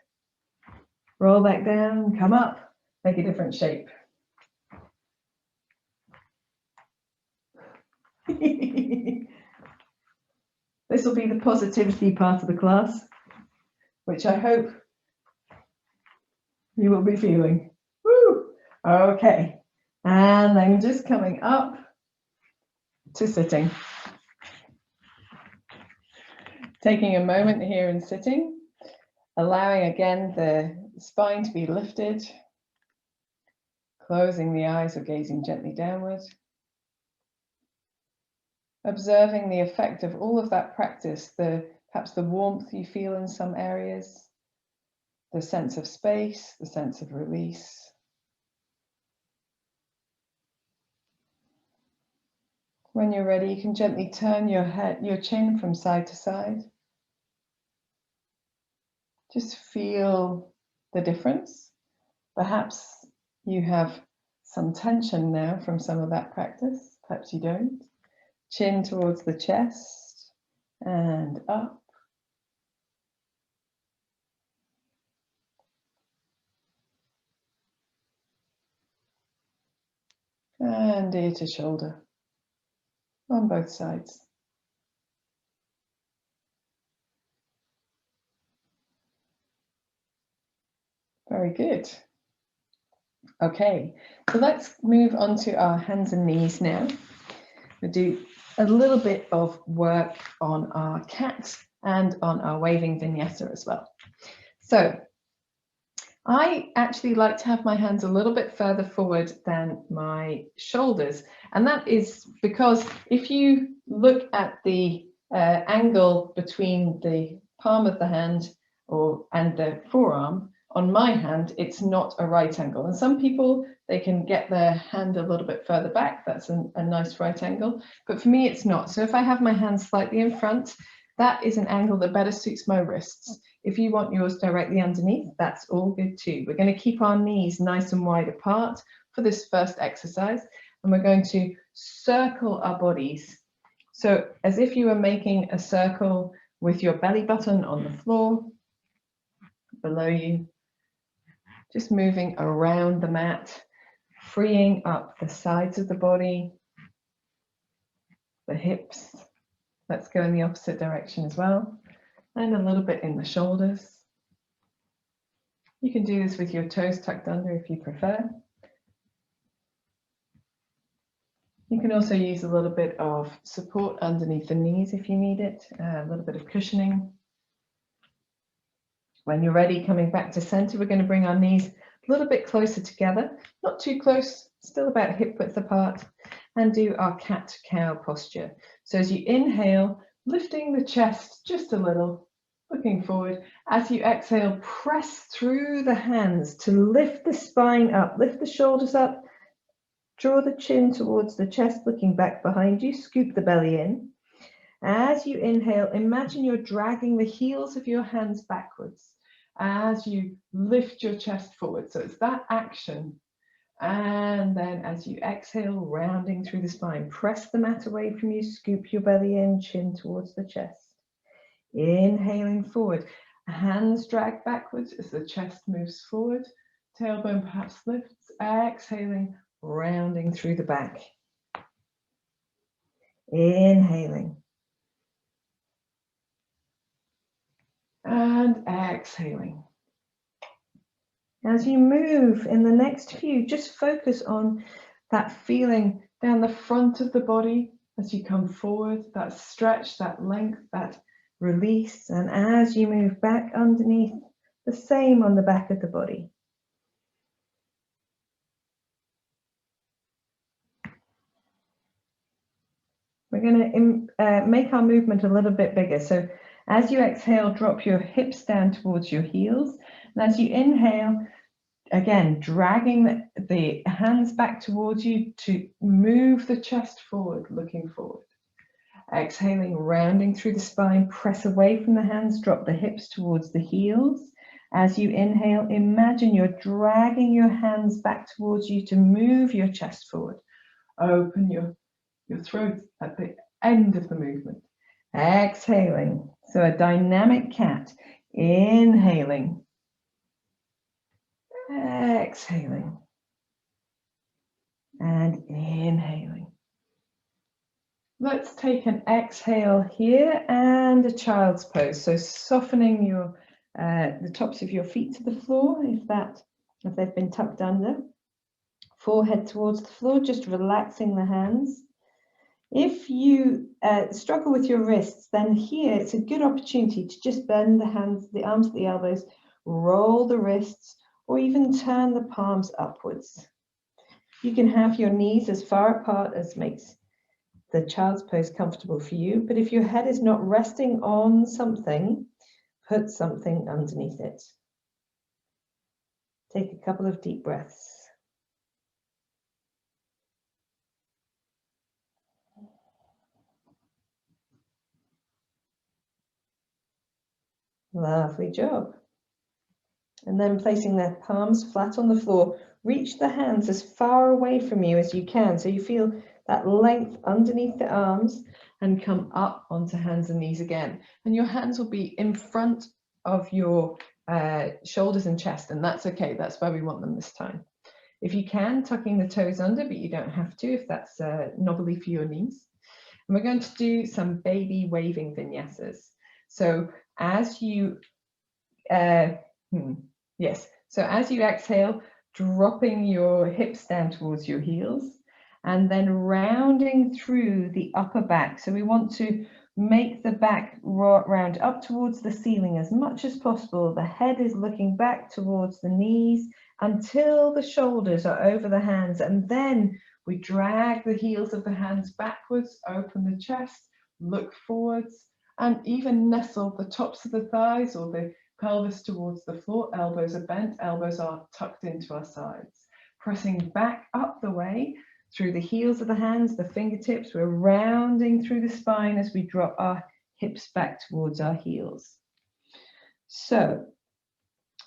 Roll back down, come up, make a different shape. This will be the positivity part of the class, which I hope you will be feeling. Woo! Okay, and then just coming up to sitting. Taking a moment here in sitting, allowing again the spine to be lifted, closing the eyes or gazing gently downward. Observing the effect of all of that practice, perhaps the warmth you feel in some areas, the sense of space, the sense of release. When you're ready, you can gently turn your chin from side to side. Just feel the difference. Perhaps you have some tension now from some of that practice, perhaps you don't. Chin towards the chest and up. And ear to shoulder on both sides. Very good. Okay, so let's move on to our hands and knees now. We'll do a little bit of work on our cat and on our waving vinyasa as well. So I actually like to have my hands a little bit further forward than my shoulders. And that is because if you look at the angle between the palm of the hand and the forearm, on my hand, it's not a right angle. And some people, they can get their hand a little bit further back. That's a nice right angle. But for me, it's not. So if I have my hand slightly in front, that is an angle that better suits my wrists. If you want yours directly underneath, that's all good too. We're going to keep our knees nice and wide apart for this first exercise. And we're going to circle our bodies. So as if you were making a circle with your belly button on the floor, below you, just moving around the mat, freeing up the sides of the body, the hips. Let's go in the opposite direction as well, and a little bit in the shoulders. You can do this with your toes tucked under if you prefer. You can also use a little bit of support underneath the knees if you need it, a little bit of cushioning. When you're ready, coming back to center, we're going to bring our knees a little bit closer together, not too close, still about hip width apart, and do our cat-cow posture. So as you inhale, lifting the chest just a little, looking forward. As you exhale, press through the hands to lift the spine up, lift the shoulders up, draw the chin towards the chest, looking back behind you, scoop the belly in. As you inhale, imagine you're dragging the heels of your hands backwards as you lift your chest forward. So it's that action. And then as you exhale, rounding through the spine, press the mat away from you, scoop your belly in, chin towards the chest. Inhaling forward, hands drag backwards as the chest moves forward, tailbone perhaps lifts, exhaling, rounding through the back. Inhaling. And exhaling. As you move in the next few, just focus on that feeling down the front of the body as you come forward, that stretch, that length, that release. And as you move back underneath, the same on the back of the body. We're going to make our movement a little bit bigger. So as you exhale, drop your hips down towards your heels. And as you inhale, again, dragging the hands back towards you to move the chest forward, looking forward. Exhaling, rounding through the spine, press away from the hands, drop the hips towards the heels. As you inhale, imagine you're dragging your hands back towards you to move your chest forward. Open your throat at the end of the movement. Exhaling, so a dynamic cat. Inhaling. Exhaling. And inhaling. Let's take an exhale here and a child's pose. So softening your the tops of your feet to the floor if they've been tucked under. Forehead towards the floor, just relaxing the hands. If you struggle with your wrists, then here it's a good opportunity to just bend the hands, the arms, the elbows, roll the wrists, or even turn the palms upwards. You can have your knees as far apart as makes the child's pose comfortable for you, but if your head is not resting on something, put something underneath it. Take a couple of deep breaths. Lovely job. And then placing their palms flat on the floor, reach the hands as far away from you as you can so you feel that length underneath the arms and come up onto hands and knees again. And your hands will be in front of your shoulders and chest, and that's okay. That's where we want them this time. If you can, tucking the toes under, but you don't have to if that's knobbly for your knees. And we're going to do some baby waving vinyasas. So as you So as you exhale, dropping your hips down towards your heels and then rounding through the upper back. So we want to make the back round up towards the ceiling as much as possible. The head is looking back towards the knees until the shoulders are over the hands, and then we drag the heels of the hands backwards, open the chest, look forwards, and even nestle the tops of the thighs or the pelvis towards the floor. Elbows are bent, elbows are tucked into our sides. Pressing back up the way through the heels of the hands, the fingertips. We're rounding through the spine as we drop our hips back towards our heels. So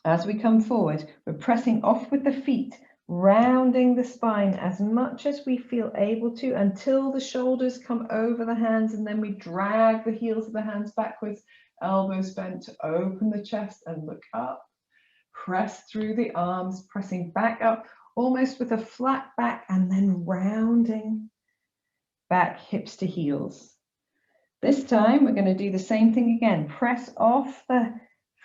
as we come forward, we're pressing off with the feet, rounding the spine as much as we feel able to until the shoulders come over the hands, and then we drag the heels of the hands backwards, elbows bent to open the chest and look up. Press through the arms, pressing back up, almost with a flat back, and then rounding back, hips to heels. This time we're going to do the same thing again. Press off the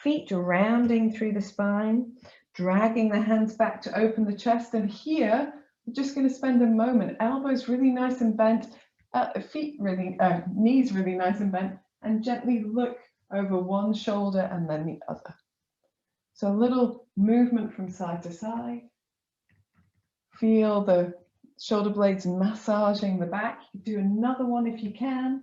feet, rounding through the spine, dragging the hands back to open the chest. And here, we're just going to spend a moment. Elbows really nice and bent, knees really nice and bent, and gently look over one shoulder and then the other. So a little movement from side to side. Feel the shoulder blades massaging the back. Do another one if you can.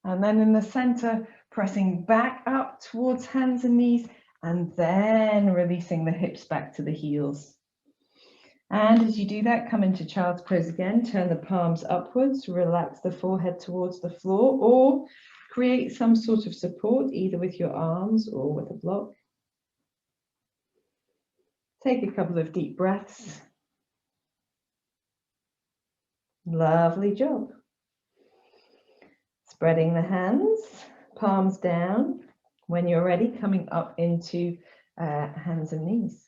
And then in the center, pressing back up towards hands and knees, and then releasing the hips back to the heels. And as you do that, come into child's pose again. Turn the palms upwards, relax the forehead towards the floor, or create some sort of support, either with your arms or with a block. Take a couple of deep breaths. Lovely job. Spreading the hands, palms down. When you're ready, coming up into hands and knees.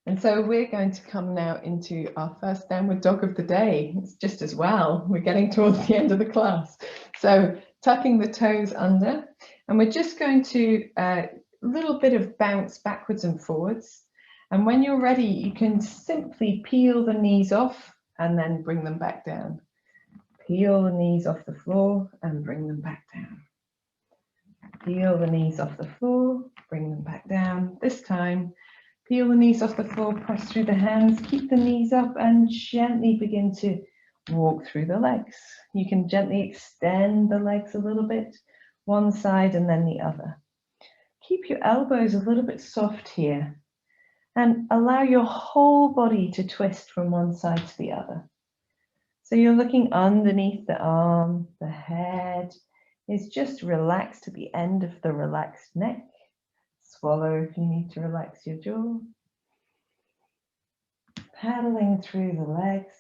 And so we're going to come now into our first downward dog of the day. It's just as well. We're getting towards the end of the class. So tucking the toes under, and we're just going to a little bit of bounce backwards and forwards. And when you're ready, you can simply peel the knees off and then bring them back down. Peel the knees off the floor and bring them back down. Peel the knees off the floor, bring them back down. This time, peel the knees off the floor, press through the hands, keep the knees up, and gently begin to walk through the legs. You can gently extend the legs a little bit, one side and then the other. Keep your elbows a little bit soft here, and allow your whole body to twist from one side to the other. So you're looking underneath the arm, the head is just relaxed to the end of the relaxed neck. Swallow if you need to relax your jaw. Paddling through the legs.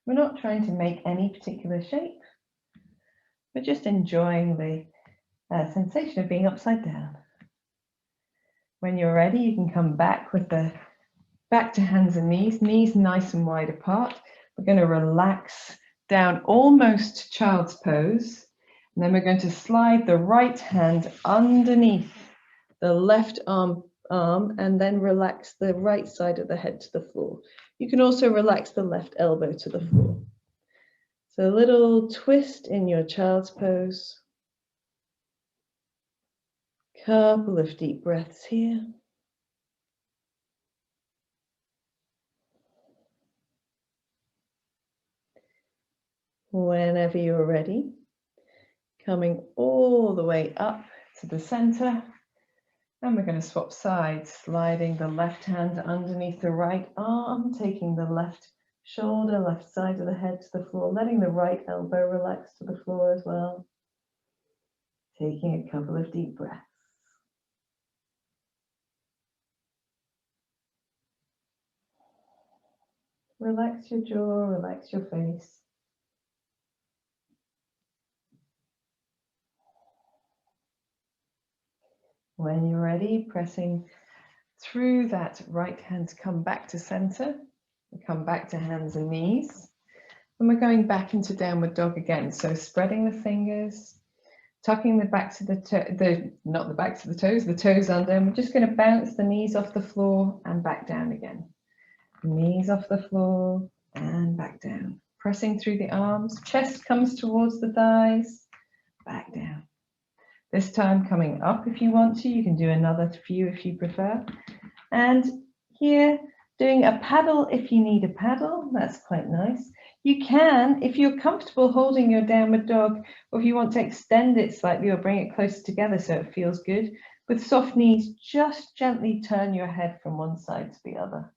We're not trying to make any particular shape. We're just enjoying the sensation of being upside down. When you're ready, you can come back with the back to hands and knees nice and wide apart. We're going to relax down almost to child's pose. And then we're going to slide the right hand underneath the left arm and then relax the right side of the head to the floor. You can also relax the left elbow to the floor. So a little twist in your child's pose. Couple of deep breaths here. Whenever you're ready, coming all the way up to the center. And we're going to swap sides, sliding the left hand underneath the right arm, taking the left shoulder, left side of the head to the floor, letting the right elbow relax to the floor as well. Taking a couple of deep breaths. Relax your jaw, relax your face. When you're ready, pressing through that right hand to come back to center. We come back to hands and knees. And we're going back into downward dog again. So spreading the fingers, tucking the back to the toes under. And we're just going to bounce the knees off the floor and back down again. Knees off the floor and back down. Pressing through the arms, chest comes towards the thighs, back down. This time coming up if you want to, you can do another few if you prefer. And here, doing a paddle if you need a paddle, that's quite nice. You can, if you're comfortable holding your downward dog, or if you want to extend it slightly or bring it closer together so it feels good, with soft knees, just gently turn your head from one side to the other.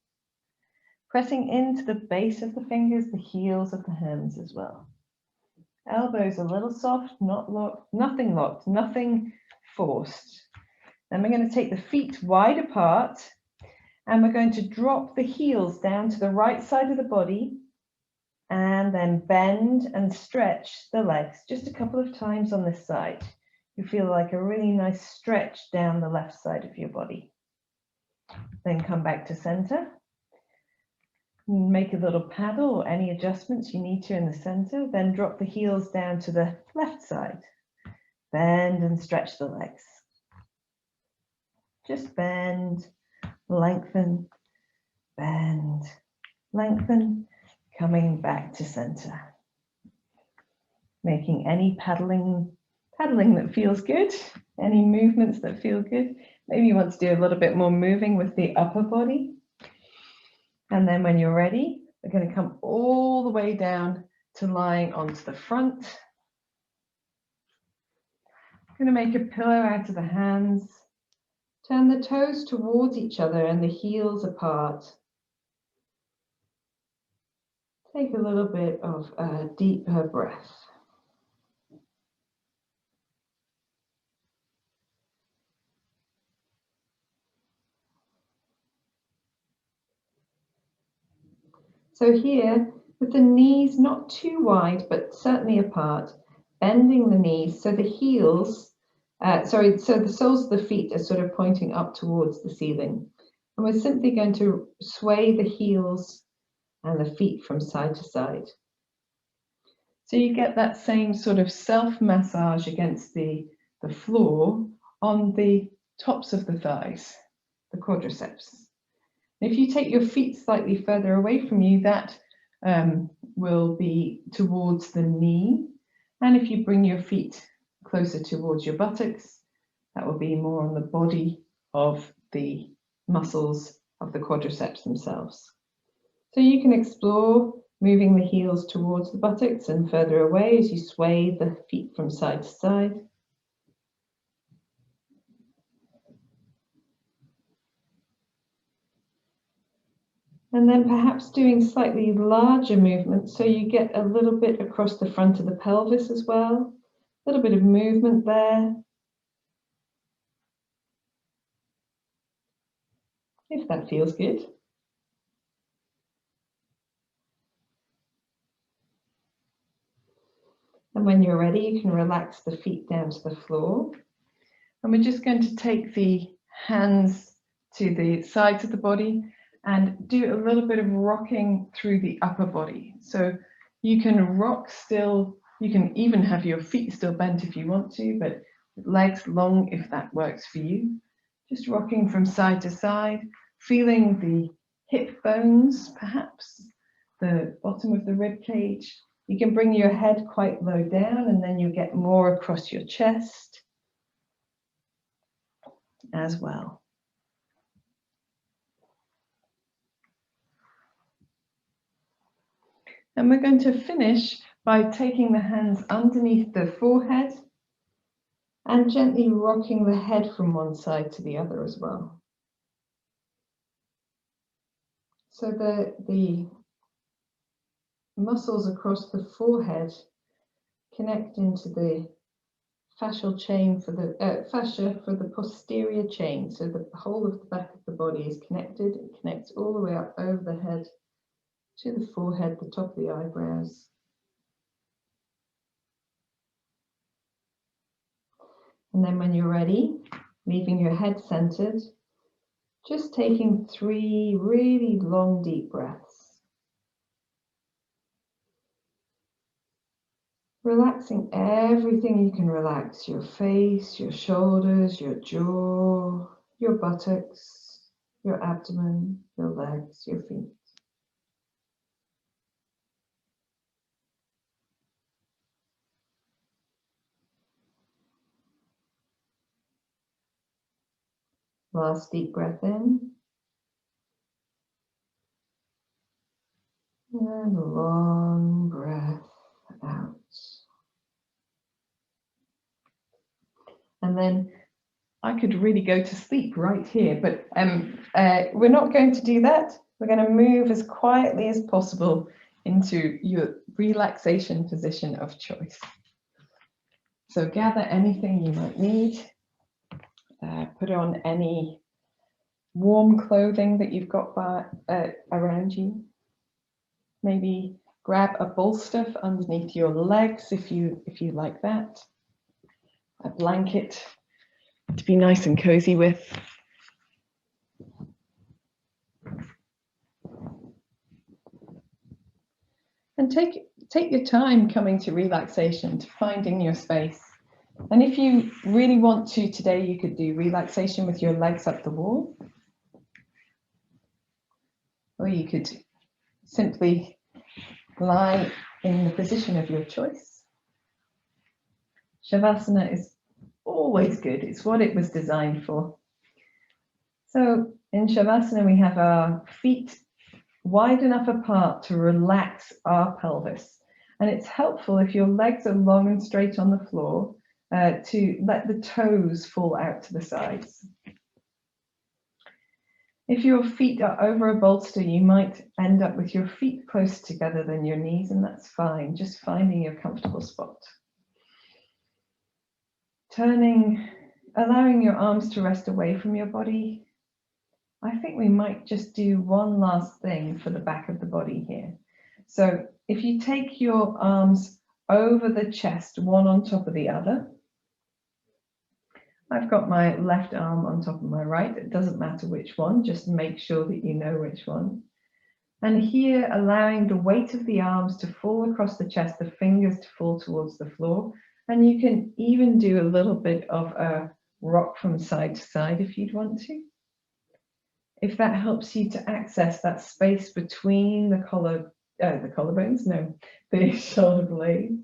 Pressing into the base of the fingers, the heels of the hands as well. Elbows a little soft, not locked, nothing forced. Then we're going to take the feet wide apart and we're going to drop the heels down to the right side of the body and then bend and stretch the legs just a couple of times on this side. You feel like a really nice stretch down the left side of your body. Then come back to center. Make a little paddle or any adjustments you need to in the center. Then drop the heels down to the left side. Bend and stretch the legs. Just bend, lengthen, bend, lengthen, coming back to center. Making any paddling that feels good, any movements that feel good. Maybe you want to do a little bit more moving with the upper body. And then when you're ready, we're going to come all the way down to lying onto the front. I'm going to make a pillow out of the hands. Turn the toes towards each other and the heels apart. Take a little bit of a deeper breath. So here, with the knees not too wide, but certainly apart, bending the knees so the heels, so the soles of the feet are sort of pointing up towards the ceiling. And we're simply going to sway the heels and the feet from side to side. So you get that same sort of self-massage against the floor on the tops of the thighs, the quadriceps. If you take your feet slightly further away from you, that will be towards the knee. And if you bring your feet closer towards your buttocks, that will be more on the body of the muscles of the quadriceps themselves. So you can explore moving the heels towards the buttocks and further away as you sway the feet from side to side. And then perhaps doing slightly larger movements so you get a little bit across the front of the pelvis as well. A little bit of movement there. If that feels good. And when you're ready, you can relax the feet down to the floor. And we're just going to take the hands to the sides of the body and do a little bit of rocking through the upper body. So you can rock still, you can even have your feet still bent if you want to, but legs long if that works for you. Just rocking from side to side, feeling the hip bones, perhaps the bottom of the rib cage. You can bring your head quite low down and then you get more across your chest as well. And we're going to finish by taking the hands underneath the forehead and gently rocking the head from one side to the other as well. So the muscles across the forehead connect into the fascial chain for the fascia for the posterior chain. So the whole of the back of the body is connected. It connects all the way up over the head to the forehead, the top of the eyebrows. And then when you're ready, leaving your head centered, just taking 3 really long, deep breaths. Relaxing everything you can relax, your face, your shoulders, your jaw, your buttocks, your abdomen, your legs, your feet. Last deep breath in. And a long breath out. And then I could really go to sleep right here, but we're not going to do that. We're going to move as quietly as possible into your relaxation position of choice. So gather anything you might need. Put on any warm clothing that you've got around you. Maybe grab a bolster underneath your legs if you like that. a blanket to be nice and cozy with. And take your time coming to relaxation, to finding your space. And if you really want to today, you could do relaxation with your legs up the wall. Or you could simply lie in the position of your choice. Shavasana is always good. It's what it was designed for. So in Shavasana, we have our feet wide enough apart to relax our pelvis. And it's helpful if your legs are long and straight on the floor to let the toes fall out to the sides. If your feet are over a bolster, you might end up with your feet closer together than your knees, and that's fine, just finding your comfortable spot. Turning, allowing your arms to rest away from your body. I think we might just do one last thing for the back of the body here. So if you take your arms over the chest, one on top of the other. I've got my left arm on top of my right. It doesn't matter which one, just make sure that you know which one. And here, allowing the weight of the arms to fall across the chest, the fingers to fall towards the floor. And you can even do a little bit of a rock from side to side if you'd want to. If that helps you to access that space between the collarbones, no, the shoulder blades.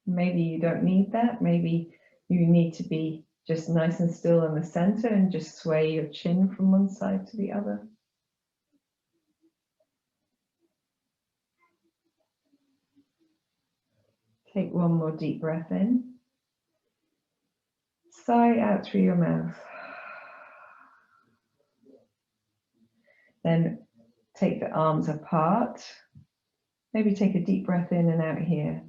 Maybe you don't need that. Maybe you need to be just nice and still in the center and just sway your chin from one side to the other. Take one more deep breath in. Sigh out through your mouth. Then take the arms apart. Maybe take a deep breath in and out here.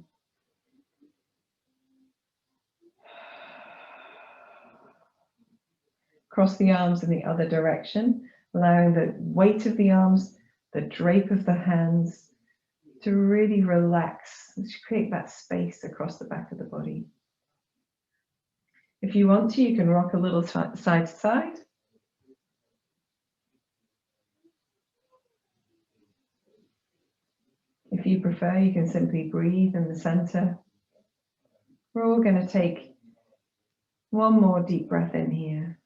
Cross the arms in the other direction, allowing the weight of the arms, the drape of the hands to really relax, to create that space across the back of the body. If you want to, you can rock a little side to side. If you prefer, you can simply breathe in the center. We're all going to take one more deep breath in here,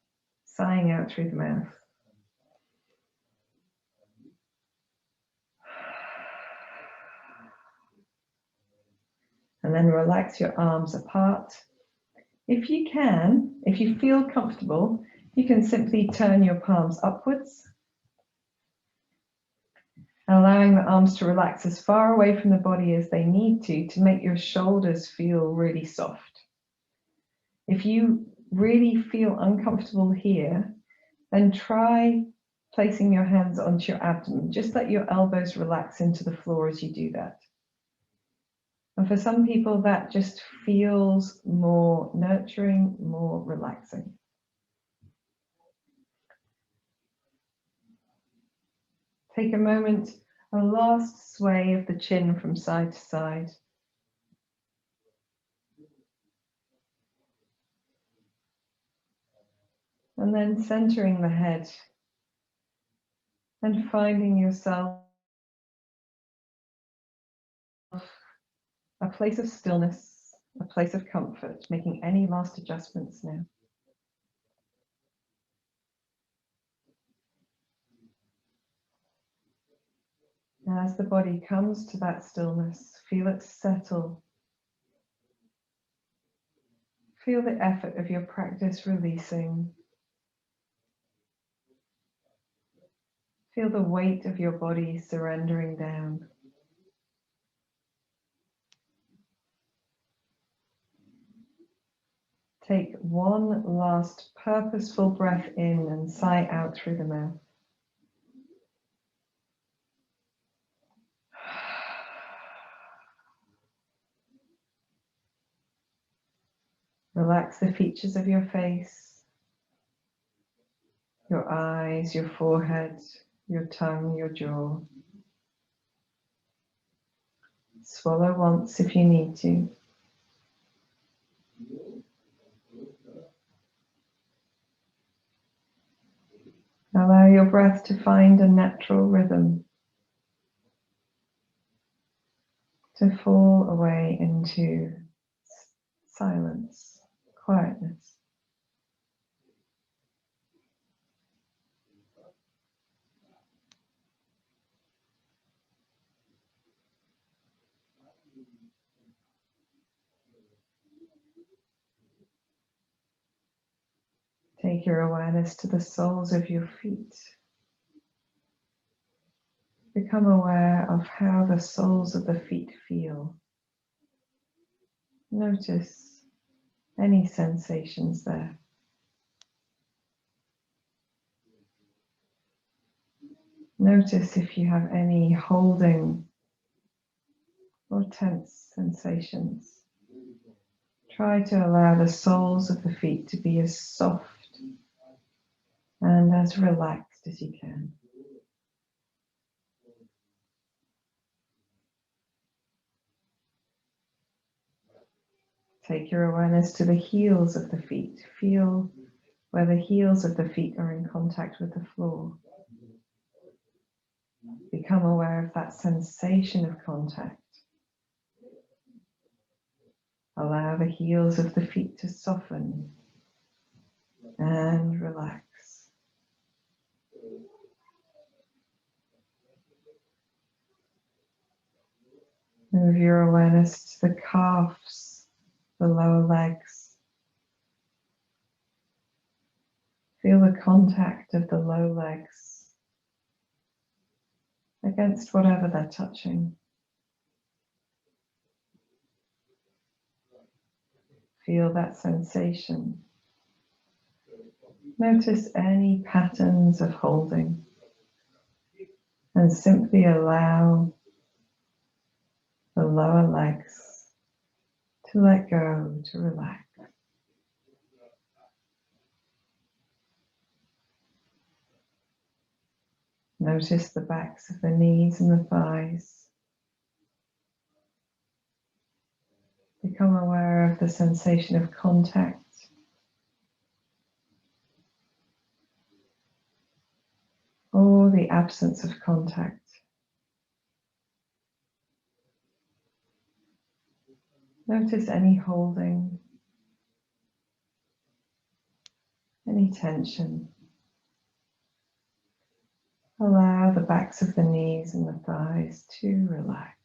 sighing out through the mouth. And then relax your arms apart. If you can, if you feel comfortable, you can simply turn your palms upwards, allowing the arms to relax as far away from the body as they need to make your shoulders feel really soft. If you really feel uncomfortable here, then try placing your hands onto your abdomen. Just let your elbows relax into the floor as you do that. And for some people, that just feels more nurturing, more relaxing. Take a moment, a last sway of the chin from side to side. And then centering the head and finding yourself a place of stillness, a place of comfort, making any last adjustments now. As the body comes to that stillness, feel it settle. Feel the effort of your practice releasing. Feel the weight of your body surrendering down. Take one last purposeful breath in and sigh out through the mouth. Relax the features of your face, your eyes, your forehead, your tongue, your jaw. Swallow once if you need to. your breath to find a natural rhythm, to fall away into silence, quietness. Take your awareness to the soles of your feet. Become aware of how the soles of the feet feel. Notice any sensations there. Notice if you have any holding or tense sensations. Try to allow the soles of the feet to be as soft and as relaxed as you can. Take your awareness to the heels of the feet. Feel where the heels of the feet are in contact with the floor. Become aware of that sensation of contact. Allow the heels of the feet to soften and relax. Move your awareness to the calves, the lower legs. Feel the contact of the low legs against whatever they're touching. Feel that sensation. Notice any patterns of holding and simply allow the lower legs to let go, to relax. Notice the backs of the knees and the thighs. Become aware of the sensation of contact or the absence of contact. Notice any holding, any tension. Allow the backs of the knees and the thighs to relax.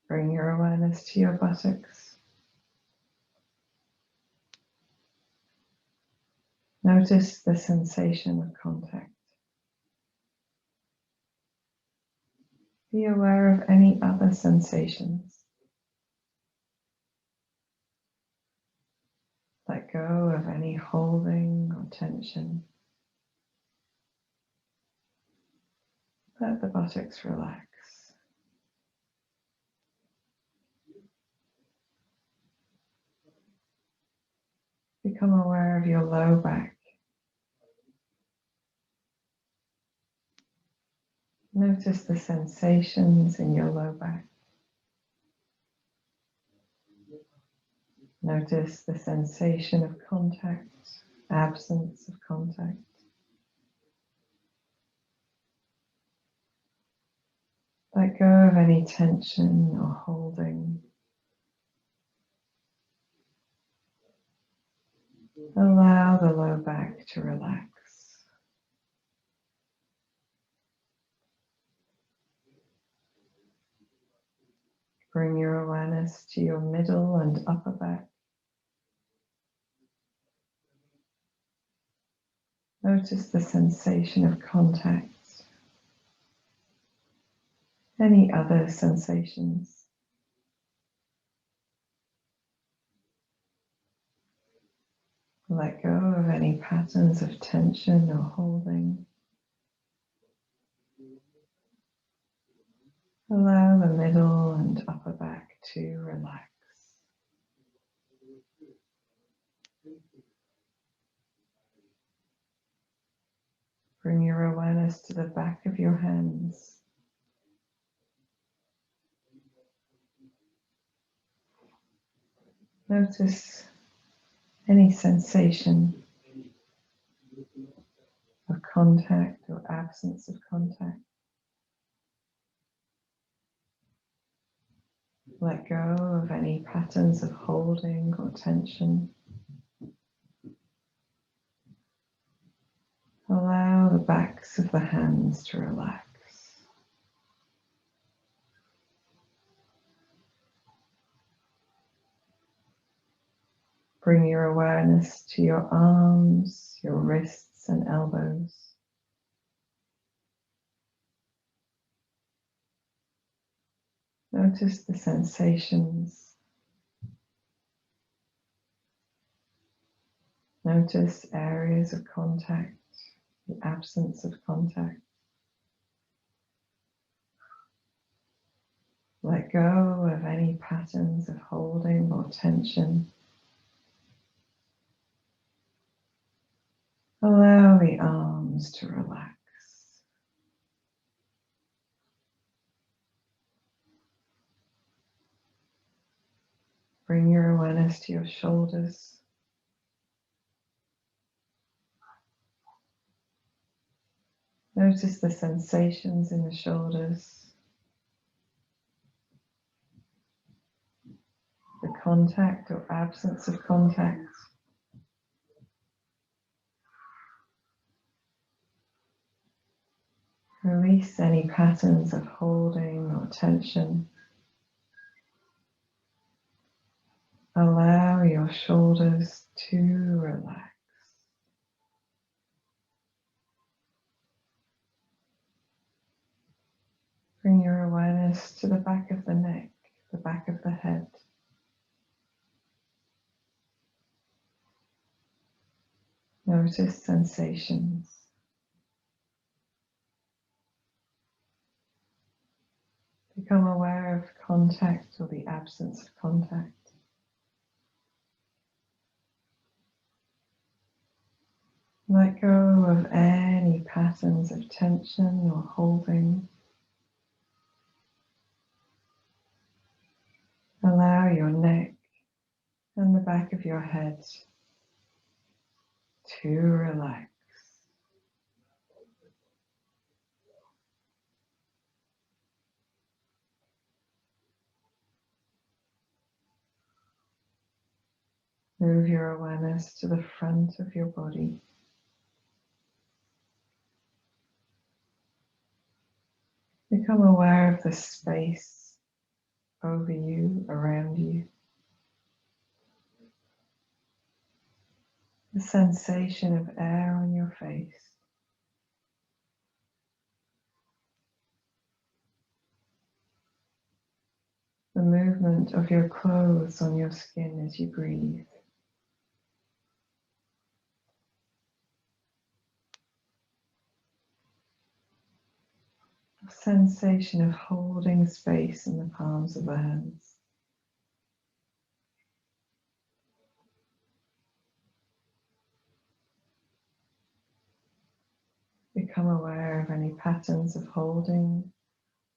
Bring your awareness to your buttocks. Notice the sensation of contact. Be aware of any other sensations. Let go of any holding or tension. Let the buttocks relax. Become aware of your low back. Notice the sensations in your low back. Notice the sensation of contact, absence of contact. Let go of any tension or holding. Allow the low back to relax. Bring your awareness to your middle and upper back. Notice the sensation of contact. Any other sensations? Let go of any patterns of tension or holding. Allow the middle and upper back to relax. Bring your awareness to the back of your hands. Notice any sensation of contact or absence of contact. Let go of any patterns of holding or tension. Allow the backs of the hands to relax. Bring your awareness to your arms, your wrists and elbows. Notice the sensations. Notice areas of contact, the absence of contact. Let go of any patterns of holding or tension. Allow the arms to relax. Bring your awareness to your shoulders. Notice the sensations in the shoulders, the contact or absence of contact. Release any patterns of holding or tension. Allow your shoulders to relax. Bring your awareness to the back of the neck, the back of the head. Notice sensations. Become aware of contact or the absence of contact. Let go of any patterns of tension or holding. Allow your neck and the back of your head to relax. Move your awareness to the front of your body. Become aware of the space over you, around you. The sensation of air on your face. The movement of your clothes on your skin as you breathe. The sensation of holding space in the palms of the hands. Become aware of any patterns of holding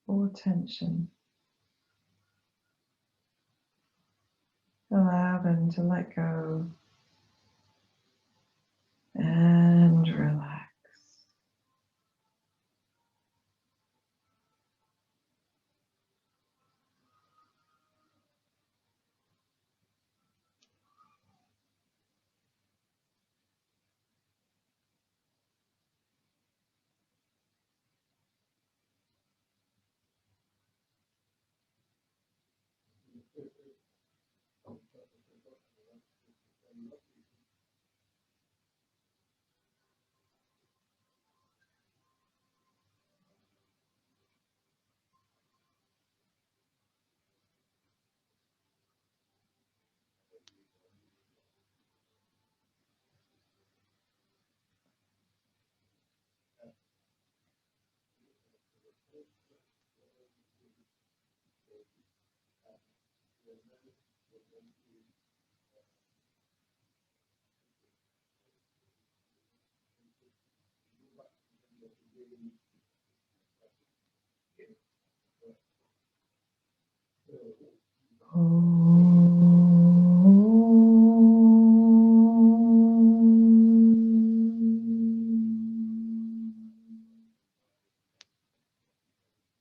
or tension. Allow them to let go and relax.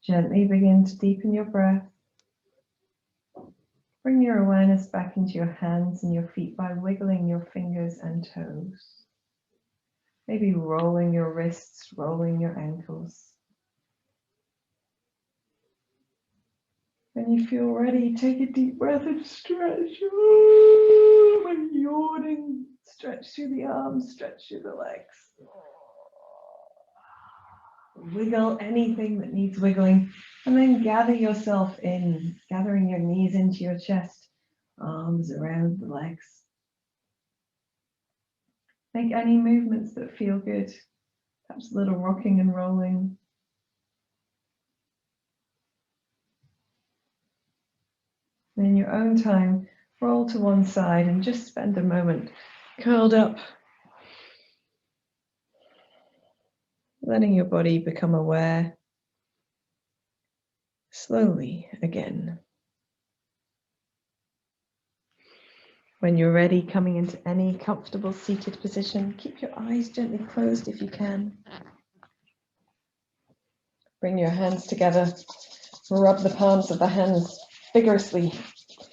Gently begin to deepen your breath. Bring your awareness back into your hands and your feet by wiggling your fingers and toes. Maybe rolling your wrists, rolling your ankles. When you feel ready, take a deep breath and stretch. When yawning, stretch through the arms, stretch through the legs. Wiggle anything that needs wiggling, and then gather yourself in, gathering your knees into your chest, arms around the legs. Make any movements that feel good, perhaps a little rocking and rolling. And in your own time, roll to one side and just spend a moment curled up, letting your body become aware slowly again. When you're ready, coming into any comfortable seated position, keep your eyes gently closed if you can. Bring your hands together, rub the palms of the hands vigorously,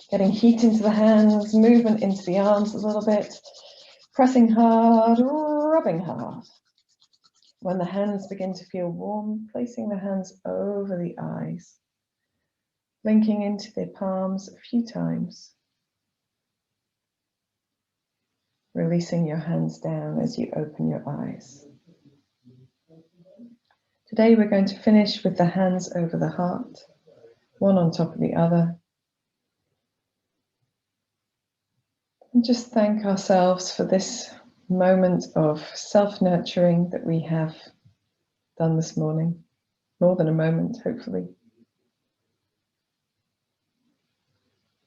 getting heat into the hands, movement into the arms a little bit, pressing hard, rubbing hard. When the hands begin to feel warm, placing the hands over the eyes, linking into the palms a few times. Releasing your hands down as you open your eyes. Today we're going to finish with the hands over the heart, one on top of the other. And just thank ourselves for this moment of self-nurturing that we have done this morning. More than a moment, hopefully.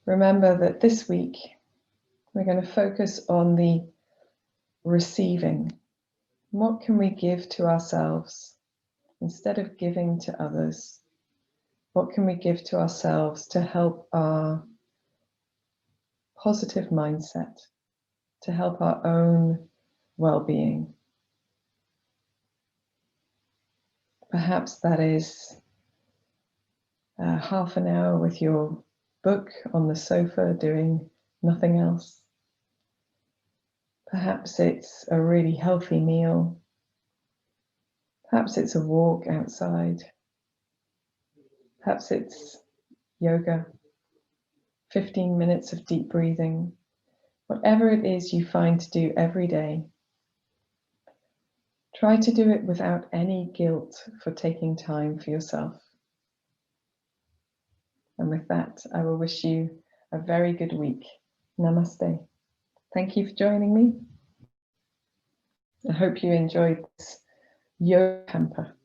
Remember that this week we're going to focus on the receiving. What can we give to ourselves instead of giving to others? What can we give to ourselves to help our positive mindset, to help our own well-being? Perhaps that is half an hour with your book on the sofa doing nothing else. Perhaps it's a really healthy meal. Perhaps it's a walk outside. Perhaps it's yoga, 15 minutes of deep breathing. Whatever it is you find to do every day, try to do it without any guilt for taking time for yourself. And with that, I will wish you a very good week. Namaste. Thank you for joining me. I hope you enjoyed this Yoga-Pamper.